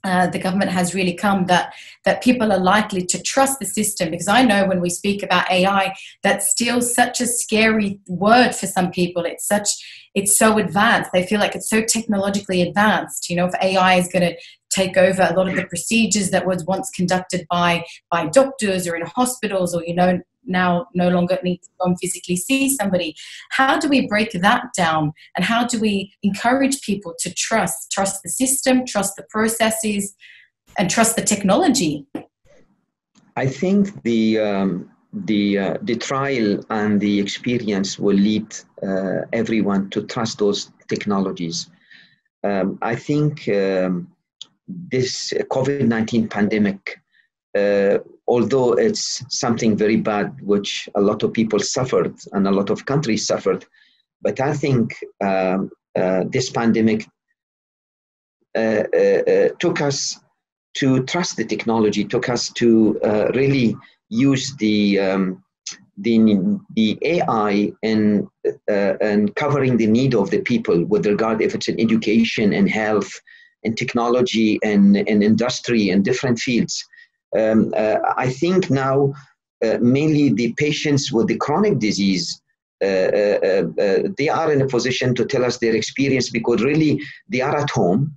the government has really come, that people are likely to trust the system? Because I know when we speak about AI, that's still such a scary word for some people. It's so advanced. They feel like it's so technologically advanced. If AI is going to take over a lot of the procedures that was once conducted by doctors or in hospitals, or now no longer need to go and physically see somebody. How do we break that down, and how do we encourage people to trust the system, trust the processes, and trust the technology? I think the trial and the experience will lead everyone to trust those technologies. I think this COVID-19 pandemic, although it's something very bad, which a lot of people suffered and a lot of countries suffered, but I think this pandemic took us to trust the technology, took us to really use the AI in covering the need of the people with regard, if it's in education and health and technology and industry and different fields. I think now mainly the patients with the chronic disease, they are in a position to tell us their experience, because really they are at home.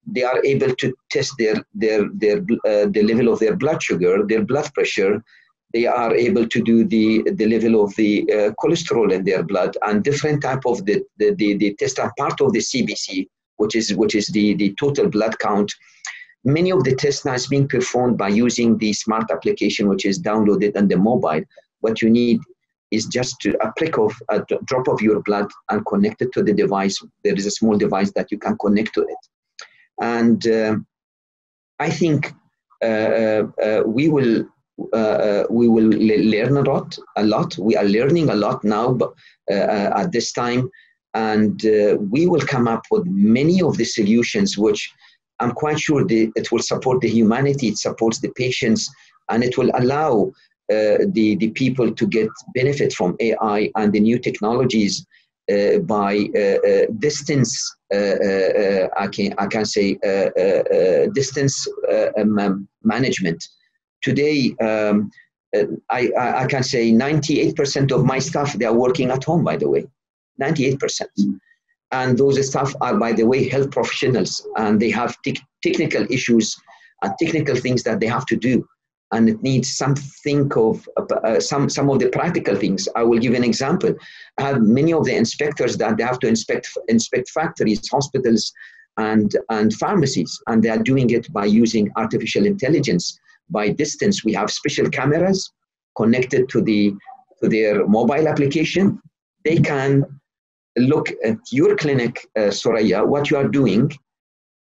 they are able to test the level of their blood sugar, their blood pressure. They are able to do the level of the cholesterol in their blood, and different type of the test are part of the CBC, which is the total blood count. Many of the tests now is being performed by using the smart application, which is downloaded on the mobile. What you need is just a drop of your blood and connect it to the device. There is a small device that you can connect to it. And I think we will learn a lot. We are learning a lot now at this time, and we will come up with many of the solutions which I'm quite sure it will support the humanity, it supports the patients, and it will allow the people to get benefit from AI and the new technologies by distance. I can say distance management. Today, I can say 98% of my staff, they are working at home, by the way, 98%. And those staff are, by the way, health professionals, and they have technical issues and technical things that they have to do. And it needs something of some of the practical things. I will give an example. I have many of the inspectors that they have to inspect factories, hospitals, and pharmacies, and they are doing it by using artificial intelligence. By distance, we have special cameras connected to their mobile application. They can look at your clinic, Suraya, what you are doing,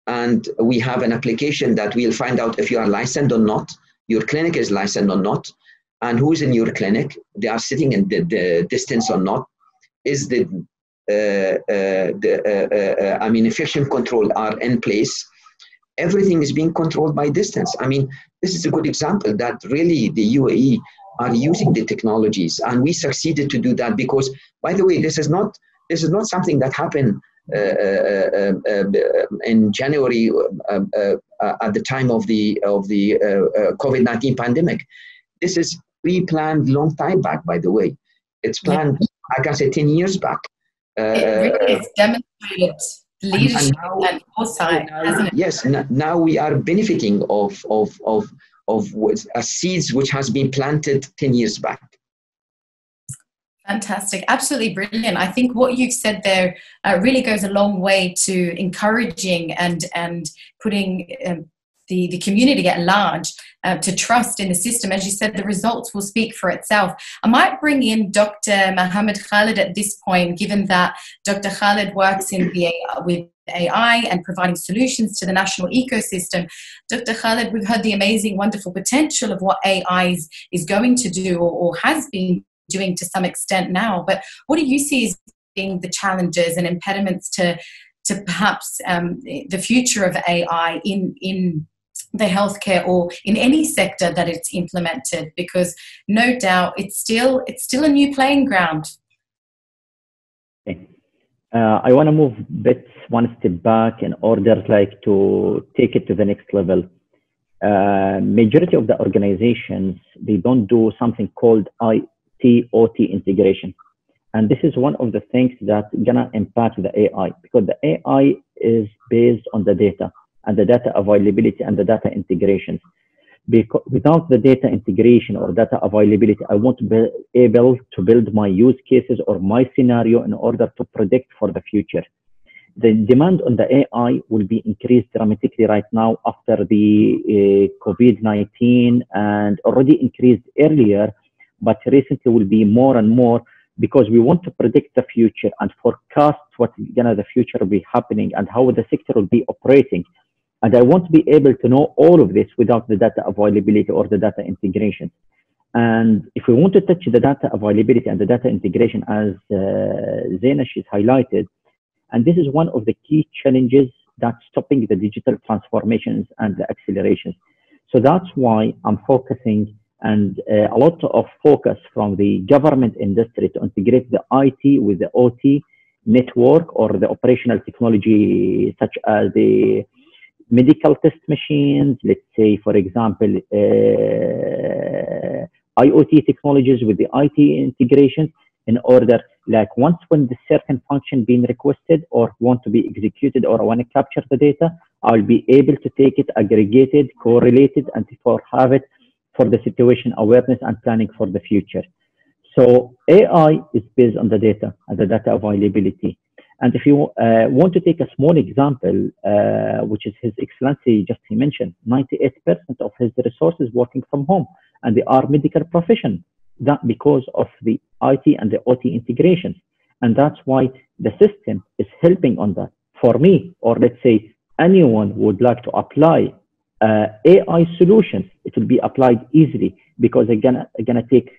and we have an application that will find out if you are licensed or not, your clinic is licensed or not, and who is in your clinic, they are sitting in the distance or not, is infection control are in place. Everything is being controlled by distance. I mean, this is a good example that really the UAE are using the technologies, and we succeeded to do that because, by the way, this is not something that happened in January at the time of the COVID-19 pandemic. This is pre-planned long time back, by the way. It's planned, I can say, 10 years back. It really is demonstrated leadership and foresight, hasn't it? Yes, now we are benefiting of seeds which has been planted 10 years back. Fantastic. Absolutely brilliant. I think what you've said there really goes a long way to encouraging and putting the community at large to trust in the system. As you said, the results will speak for itself. I might bring in Dr. Mohammad Khaled at this point, given that Dr. Khaled works with AI and providing solutions to the national ecosystem. Dr. Khaled, we've heard the amazing, wonderful potential of what AI is going to do or has been doing to some extent now, but what do you see as being the challenges and impediments to perhaps the future of AI in the healthcare or in any sector that it's implemented? Because no doubt it's still a new playing ground. Okay. I want to move one step back in order to take it to the next level. Majority of the organizations, they don't do something called IT/OT integration. And this is one of the things that gonna impact the AI, because the AI is based on the data and the data availability and the data integrations. Because without the data integration or data availability, I won't be able to build my use cases or my scenario in order to predict for the future. The demand on the AI will be increased dramatically right now after the COVID-19, and already increased earlier, but recently will be more and more, because we want to predict the future and forecast what the future will be happening and how the sector will be operating. And I want to be able to know all of this without the data availability or the data integration. And if we want to touch the data availability and the data integration, as Zeina, she's highlighted, and this is one of the key challenges that's stopping the digital transformations and the accelerations. So that's why I'm focusing, and a lot of focus from the government industry to integrate the IT with the OT network or the operational technology, such as the medical test machines, let's say, for example, IoT technologies with the IT integrations, in order, when the certain function being requested or want to be executed or I want to capture the data, I'll be able to take it aggregated, correlated, and have it for the situation awareness and planning for the future. So AI is based on the data and the data availability. And if you want to take a small example, which is His Excellency just he mentioned, 98% of his resources working from home, and they are medical professionals. That because of the IT and the OT integrations. And that's why the system is helping on that. For me, or let's say anyone who would like to apply AI solutions, it will be applied easily because again, take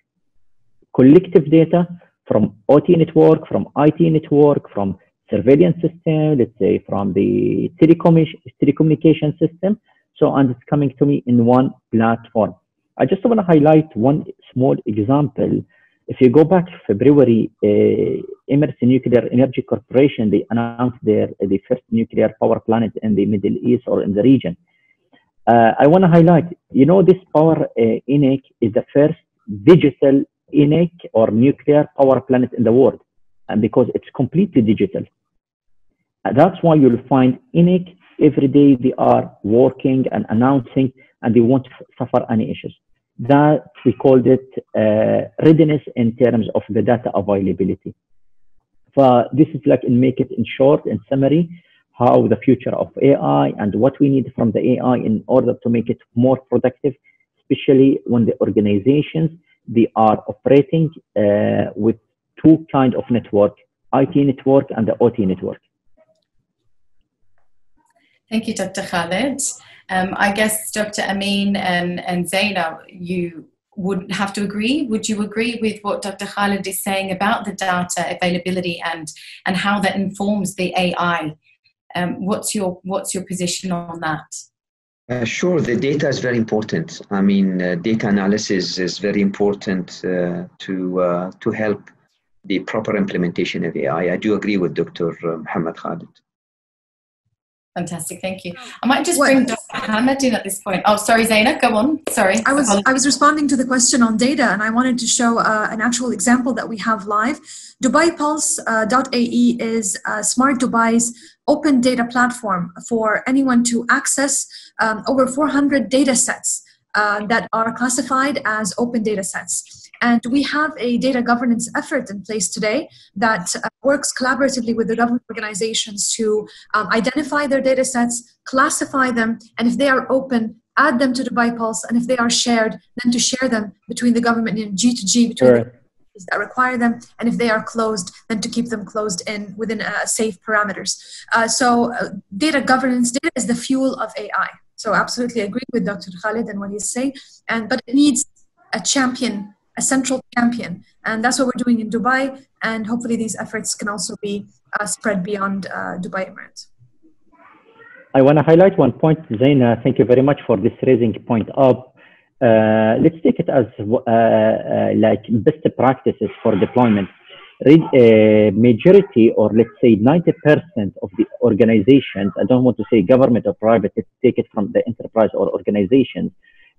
collective data from OT network, from IT network, from surveillance system, let's say from the telecommunication system. So, and it's coming to me in one platform. I just want to highlight one small example. If you go back to February, Emirates Nuclear Energy Corporation, they announced the first nuclear power plant in the Middle East or in the region. I want to highlight, this power ENIC is the first digital ENIC or nuclear power plant in the world, and because it's completely digital. That's why you'll find ENIC every day they are working and announcing, and they won't suffer any issues. That we called it readiness in terms of the data availability. So this is like, make it in short, in summary, how the future of AI and what we need from the AI in order to make it more productive, especially when the organizations, they are operating with two kinds of network, IT network and the OT network. Thank you, Dr. Khaled. I guess Dr. Amin and Zeina, you would have to agree. Would you agree with what Dr. Khaled is saying about the data availability and how that informs the AI? What's your position on that? Sure, the data is very important. I mean, data analysis is very important to help the proper implementation of AI. I do agree with Dr. Mohammad Khaled. Fantastic, thank you. I might just bring Dr. Hamad in at this point. Oh, sorry, Zeina, go on. Sorry. I was responding to the question on data, and I wanted to show an actual example that we have live. DubaiPulse.ae is Smart Dubai's open data platform for anyone to access over 400 data sets that are classified as open data sets. And we have a data governance effort in place today that works collaboratively with the government organizations to identify their data sets, classify them, and if they are open, add them to Dubai Pulse, and if they are shared, then to share them between the government in G2G, between the companies that require them, and if they are closed, then to keep them closed within safe parameters. So data governance, data is the fuel of AI. So absolutely agree with Dr. Khaled and what he's saying, but it needs a champion, a central champion, and that's what we're doing in Dubai, and hopefully these efforts can also be spread beyond Dubai Emirates. I want to highlight one point, Zeina. Thank you very much for this raising point up. Let's take it as like best practices for deployment. Majority, or let's say 90% of the organizations, I don't want to say government or private, let's take it from the enterprise or organizations,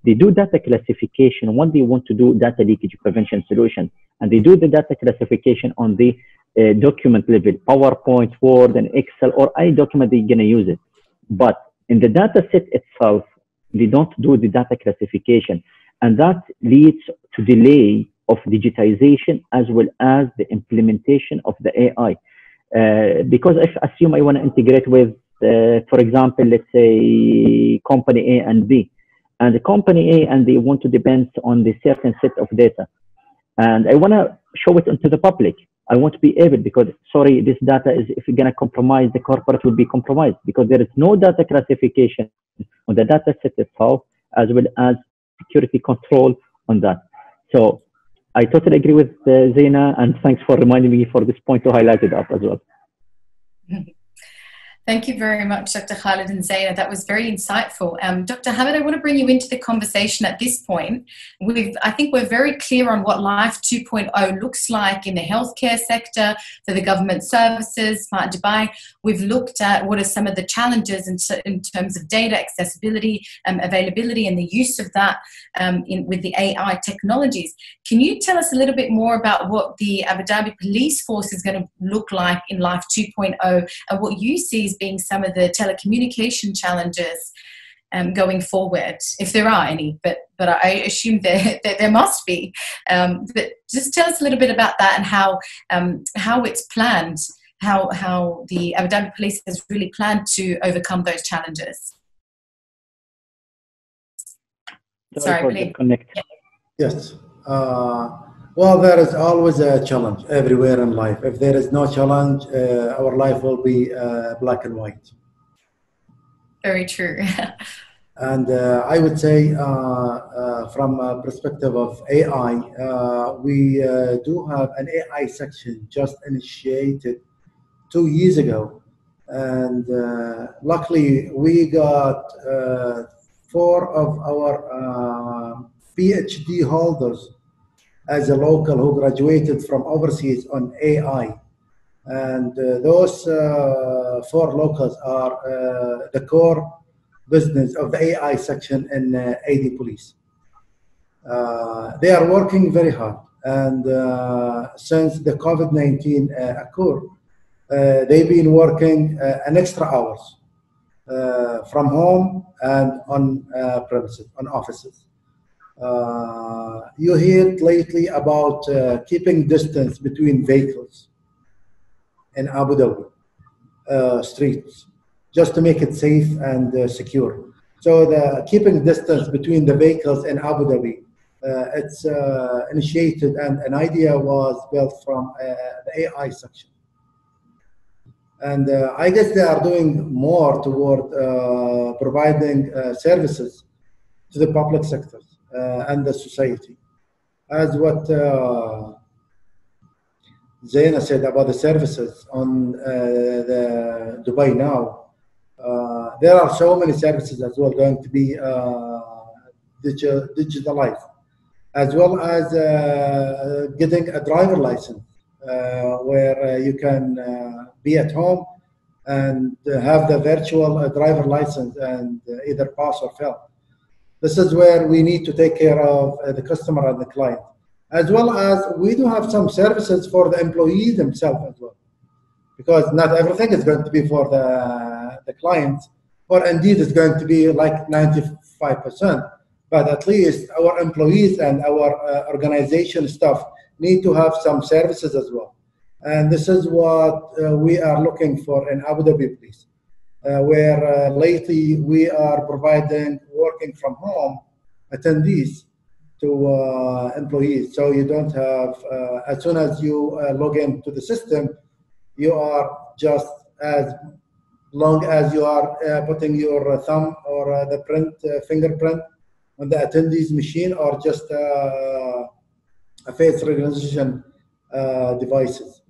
they do data classification when they want to do data leakage prevention solution, and they do the data classification on the document level, PowerPoint, Word, and Excel, or any document they're going to use it. But in the data set itself, they don't do the data classification, and that leads to delay of digitization as well as the implementation of the AI. Because if assume I want to integrate with, for example, let's say company A and B, and the company A and they want to depend on the certain set of data, and I want to show it into the public. I want to be able, because sorry, this data is, if you're going to compromise, the corporate will be compromised, because there is no data classification on the data set itself, as well as security control on that. So I totally agree with Zeina, and thanks for reminding me for this point to highlight it up as well. Thank you very much, Dr. Khaled and Zeina. That was very insightful. Dr. Hamad, I want to bring you into the conversation at this point. I think we're very clear on what Life 2.0 looks like in the healthcare sector, for the government services, Smart Dubai. We've looked at what are some of the challenges in terms of data accessibility, availability, and the use of that with the AI technologies. Can you tell us a little bit more about what the Abu Dhabi police force is going to look like in Life 2.0 and what you see as these being some of the telecommunication challenges going forward, if there are any, but I assume there must be. But just tell us a little bit about that and how it's planned, how the Abu Dhabi Police has really planned to overcome those challenges. Sorry, please. Yes. Well, there is always a challenge everywhere in life. If there is no challenge, our life will be black and white. Very true. And I would say from a perspective of AI, we do have an AI section just initiated 2 years ago. And luckily, we got 4 of our PhD holders as a local who graduated from overseas on AI. And those 4 locals are the core business of the AI section in AD Police. They are working very hard, and since the COVID-19 occurred, they've been working an extra hours from home and on premises, on offices. You heard lately about keeping distance between vehicles in Abu Dhabi streets, just to make it safe and secure. So the keeping distance between the vehicles in Abu Dhabi, it's initiated, and an idea was built from the AI section. And I guess they are doing more toward providing services to the public sectors and the society. As what Zeina said about the services on the Dubai Now, there are so many services as well going to be digitalized, as well as getting a driver license where you can be at home and have the virtual driver license and either pass or fail. This is where we need to take care of the customer and the client, as well as we do have some services for the employees themselves as well, because not everything is going to be for the clients, or indeed it's going to be like 95%, but at least our employees and our organization staff need to have some services as well. And this is what we are looking for in Abu Dhabi Police, where lately we are providing working from home attendees to employees. So you don't have, as soon as you log into the system, you are just as long as you are putting your thumb or the fingerprint on the attendee's machine, or just a face recognition devices,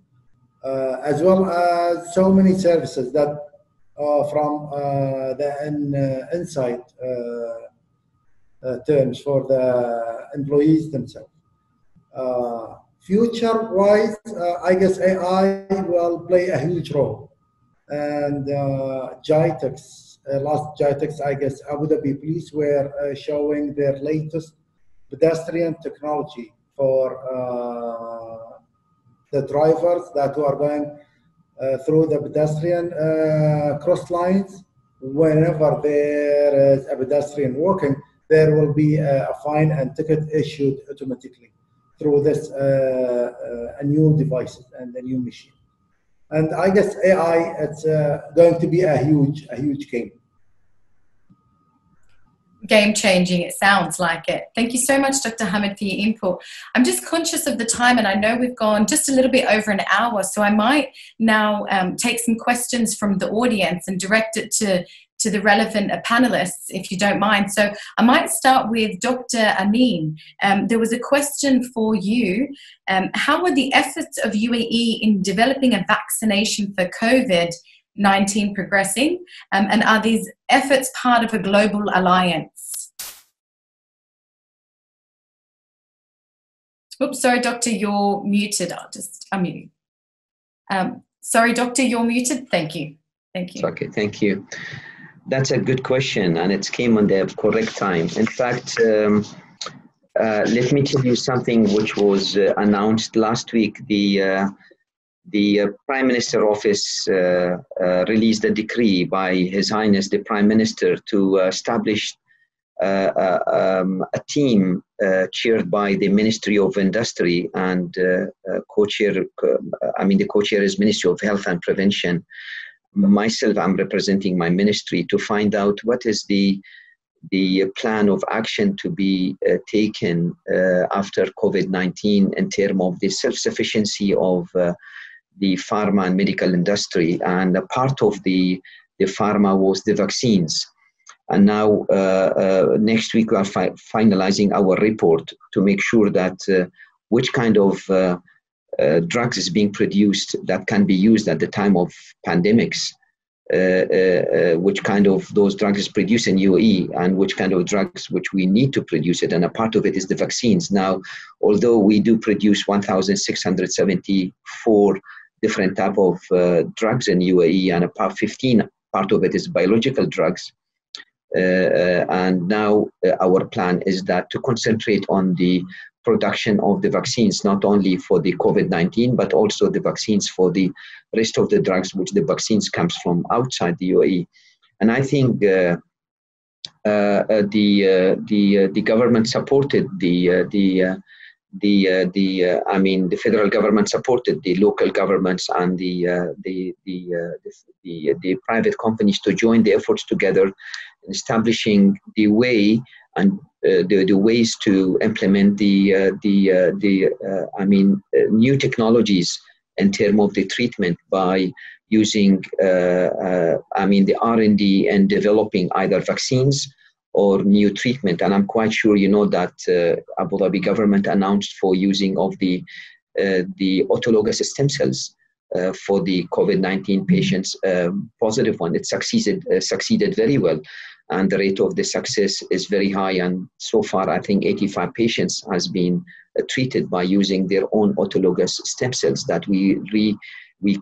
as well as so many services that from the inside terms for the employees themselves. Future-wise, I guess AI will play a huge role. And GITEX, last GITEX, I guess Abu Dhabi Police were showing their latest pedestrian technology for the drivers that are going through the pedestrian cross lines. Whenever there is a pedestrian walking, there will be a fine and ticket issued automatically through this new devices and a new machine. And I guess AI, it's going to be a huge game. Game-changing, it sounds like it. Thank you so much, Dr. Hamad, for your input. I'm just conscious of the time, and I know we've gone just a little bit over an hour, so I might now take some questions from the audience and direct it to the relevant panelists, if you don't mind. So I might start with Dr. Amin. There was a question for you. How are the efforts of UAE in developing a vaccination for COVID-19 progressing? And are these efforts part of a global alliance? Oops, sorry, Doctor, you're muted. I'll just unmute you. Sorry, Doctor, you're muted. Thank you. Thank you. It's okay, thank you. That's a good question, and it came on the correct time. In fact, let me tell you something which was announced last week. The the Prime Minister Office released a decree by His Highness the Prime Minister to establish a team chaired by the Ministry of Industry and the co-chair is Ministry of Health and Prevention. Myself, I'm representing my ministry to find out what is the plan of action to be taken after COVID-19 in terms of the self-sufficiency of the pharma and medical industry. And a part of the pharma was the vaccines. And now next week we are finalizing our report to make sure that which kind of drugs is being produced that can be used at the time of pandemics, which kind of those drugs is produced in UAE, and which kind of drugs which we need to produce it. And a part of it is the vaccines. Now, although we do produce 1,674 different type of drugs in UAE, and about 15 part of it is biological drugs, and now our plan is that to concentrate on the production of the vaccines, not only for the COVID-19, but also the vaccines for the rest of the drugs, which the vaccines comes from outside the UAE. And I think the government supported the federal government supported the local governments and the private companies to join the efforts together in establishing the way and the ways to implement new technologies in terms of the treatment by using the R&D and developing either vaccines or new treatment. And I'm quite sure you know that Abu Dhabi government announced for using of the autologous stem cells for the COVID-19 patients, positive one. It succeeded very well. And the rate of the success is very high. And so far, I think 85 patients has been treated by using their own autologous stem cells that we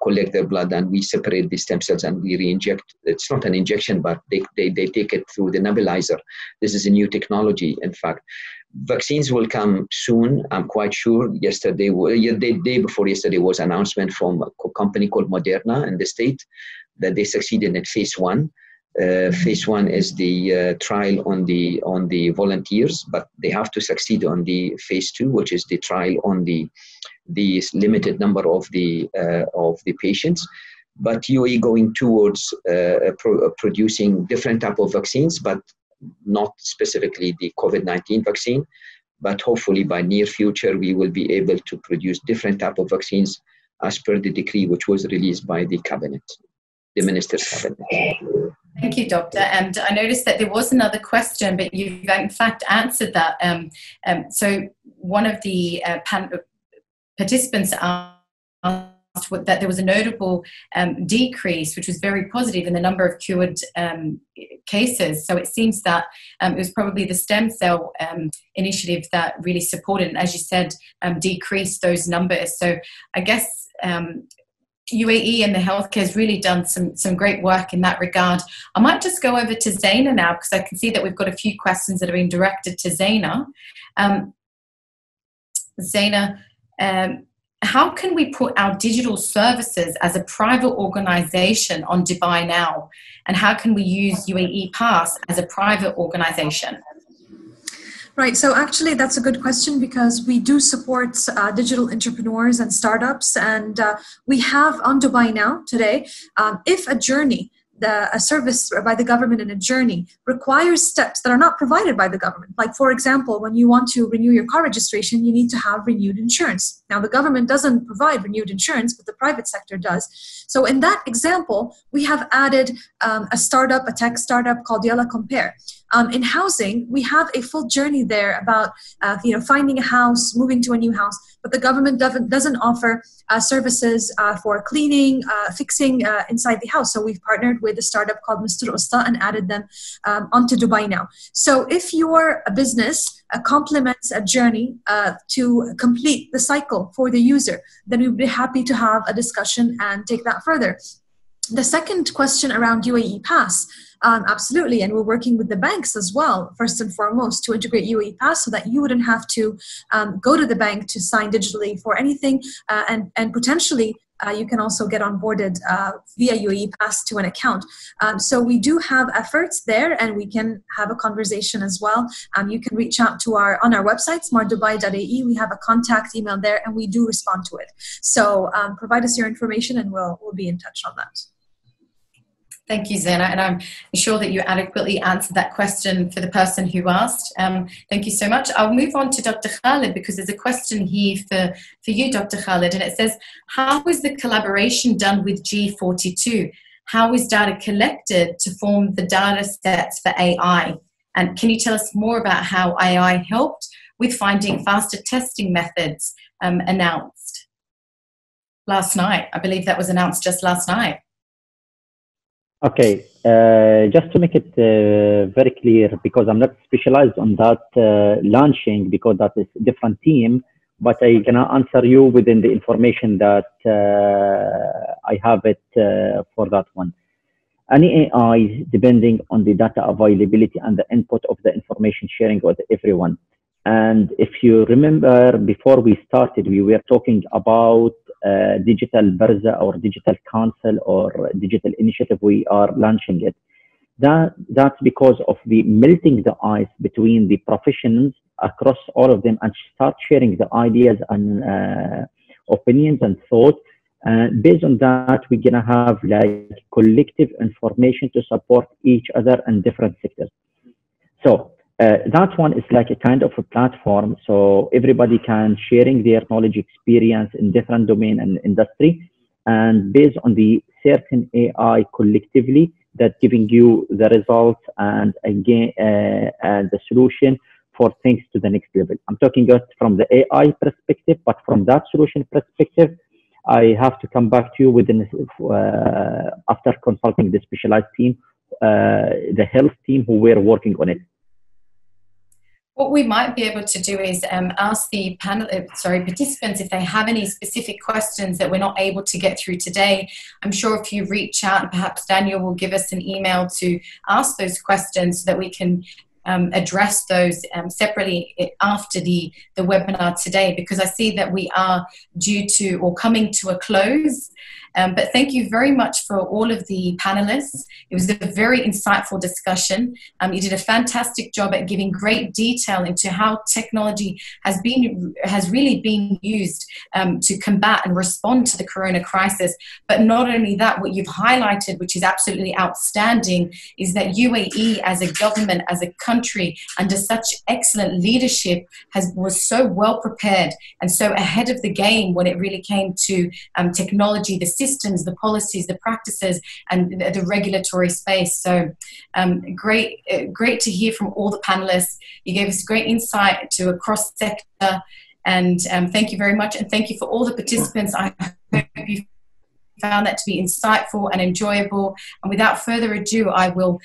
collect their blood and we separate the stem cells and we re-inject. It's not an injection, but they take it through the nebulizer. This is a new technology, in fact. Vaccines will come soon, I'm quite sure. The day before yesterday was an announcement from a company called Moderna in the state that they succeeded in phase 1. Phase 1 is the trial on the volunteers, but they have to succeed on the phase 2, which is the trial on the limited number of the patients. But UAE going towards producing different type of vaccines, but not specifically the COVID-19 vaccine. But hopefully by near future, we will be able to produce different type of vaccines as per the decree which was released by the cabinet, the minister's cabinet. Thank you, Doctor. And I noticed that there was another question, but you've in fact answered that. So one of the participants asked that there was a notable decrease, which was very positive, in the number of cured cases. So it seems that it was probably the stem cell initiative that really supported and, as you said, decreased those numbers. So I guess UAE and the healthcare has really done some great work in that regard. I might just go over to Zeina now, because I can see that we've got a few questions that are being directed to Zeina. Zeina, how can we put our digital services as a private organization on Dubai Now? And how can we use Uae Pass as a private organization? Right, so actually that's a good question, because we do support digital entrepreneurs and startups, and we have on Dubai Now today, if a journey, a service by the government in a journey requires steps that are not provided by the government. Like, for example, when you want to renew your car registration, you need to have renewed insurance. Now, the government doesn't provide renewed insurance, but the private sector does. So in that example, we have added a tech startup called Yalla Compare. In housing, we have a full journey there about finding a house, moving to a new house, but the government doesn't offer services for cleaning, fixing inside the house. So we've partnered with a startup called Mr. Usta and added them onto Dubai Now. So if your business complements a journey to complete the cycle for the user, then we'd be happy to have a discussion and take that further. The second question around Uae Pass, absolutely, and we're working with the banks as well, first and foremost, to integrate Uae Pass so that you wouldn't have to go to the bank to sign digitally for anything, and potentially you can also get onboarded via Uae Pass to an account. So we do have efforts there, and we can have a conversation as well. You can reach out to on our website, smartdubai.ae. We have a contact email there, and we do respond to it. So provide us your information, and we'll be in touch on that. Thank you, Zeina, and I'm sure that you adequately answered that question for the person who asked. Thank you so much. I'll move on to Dr. Khaled, because there's a question here for you, Dr. Khaled, and it says, how is the collaboration done with G42? How is data collected to form the data sets for AI? And can you tell us more about how AI helped with finding faster testing methods announced last night? I believe that was announced just last night. Okay, just to make it very clear, because I'm not specialized on that launching, because that is a different team, but I'm gonna answer you within the information that I have it for that one. Any AI, depending on the data availability and the input of the information sharing with everyone. And if you remember, before we started, we were talking about digital Barza or digital council or digital initiative. We are launching it. That's because of the melting the ice between the professionals across all of them, and start sharing the ideas and opinions and thoughts. And based on that, we're gonna have like collective information to support each other in different sectors. So that one is like a kind of a platform, so everybody can sharing their knowledge, experience in different domain and industry, and based on the certain AI collectively that giving you the results and again and the solution for things to the next level. I'm talking about from the AI perspective, but from that solution perspective, I have to come back to you within after consulting the specialized team, the health team who were working on it. What we might be able to do is ask the participants if they have any specific questions that we're not able to get through today. I'm sure if you reach out, and perhaps Daniel will give us an email to ask those questions so that we can address those separately after the webinar today, because I see that we are due to or coming to a close. But thank you very much for all of the panelists. It was a very insightful discussion. You did a fantastic job at giving great detail into how technology has really been used to combat and respond to the corona crisis. But not only that, what you've highlighted, which is absolutely outstanding, is that UAE as a government, as a country, under such excellent leadership, was so well prepared and so ahead of the game when it really came to technology, the systems, the policies, the practices, and the regulatory space. So great to hear from all the panelists. You gave us great insight to a cross sector, and thank you very much. And thank you for all the participants. I hope you found that to be insightful and enjoyable. And without further ado, I will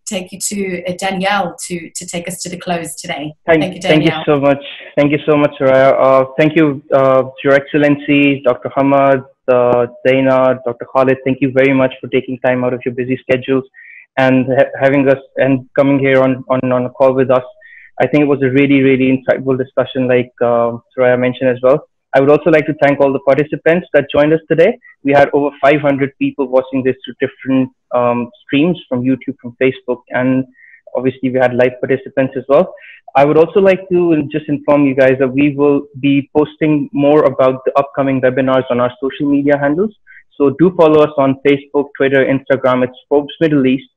take you to Danielle to take us to the close today. Thank you, Danielle. Thank you so much. Thank you so much, Suraya. Thank you, Your Excellency, Dr. Hamad, Zeina, Dr. Khaled. Thank you very much for taking time out of your busy schedules and having us and coming here on a call with us. I think it was a really, really insightful discussion, like Suraya mentioned as well. I would also like to thank all the participants that joined us today. We had over 500 people watching this through different streams from YouTube, from Facebook, and obviously we had live participants as well. I would also like to just inform you guys that we will be posting more about the upcoming webinars on our social media handles. So do follow us on Facebook, Twitter, Instagram. It's Forbes Middle East,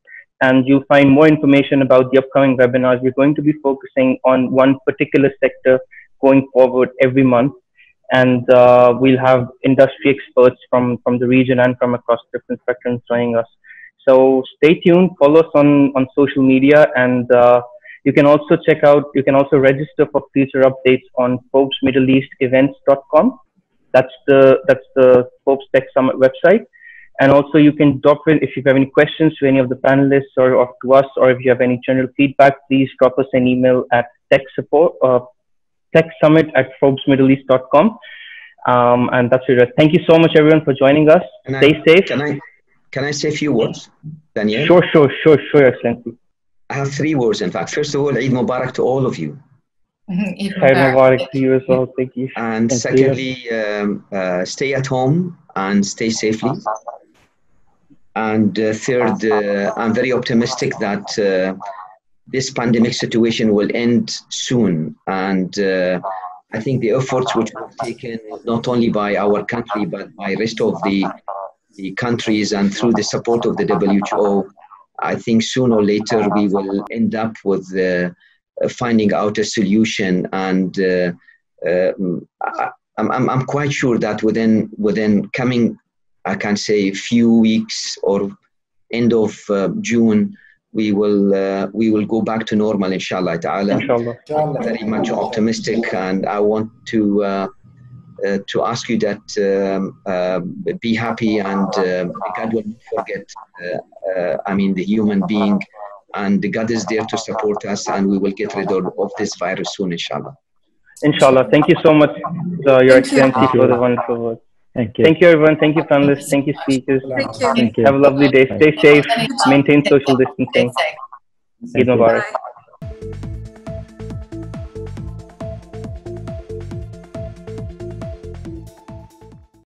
and you'll find more information about the upcoming webinars. We're going to be focusing on one particular sector going forward every month. And we'll have industry experts from the region and from across different spectrums joining us. So stay tuned, follow us on social media, and you can also register for future updates on ForbesMiddleEastEvents.com. That's the Forbes Tech Summit website. And also you can drop in if you have any questions to any of the panelists or to us, or if you have any general feedback, please drop us an email at techsummit@ForbesMiddleEast.com. And that's it. Thank you so much, everyone, for joining us. Stay safe. Can I say a few words, Daniel? Sure, Excellency. I have 3 words, in fact. First of all, Eid Mubarak to all of you. Khair Mubarak to you as well. Thank you. And secondly, stay at home and stay safely. And third, I'm very optimistic that this pandemic situation will end soon. And I think the efforts which were taken not only by our country, but by rest of the countries and through the support of the WHO, I think sooner or later we will end up with finding out a solution. And I'm quite sure that within coming, I can say, few weeks or end of June, we will go back to normal, inshallah ta'ala. Inshallah. I'm very much optimistic, and I want to ask you that be happy, and God will not forget, the human being, and God is there to support us, and we will get rid of this virus soon, inshallah. Inshallah. Thank you so much, Your Excellency, for the wonderful words. Thank you. Thank you, everyone. Thank you, panelists. Thank you, speakers. Thank you. Thank you. Have a lovely day. Stay safe. Maintain social distancing. Stay safe. Eid Mubarak.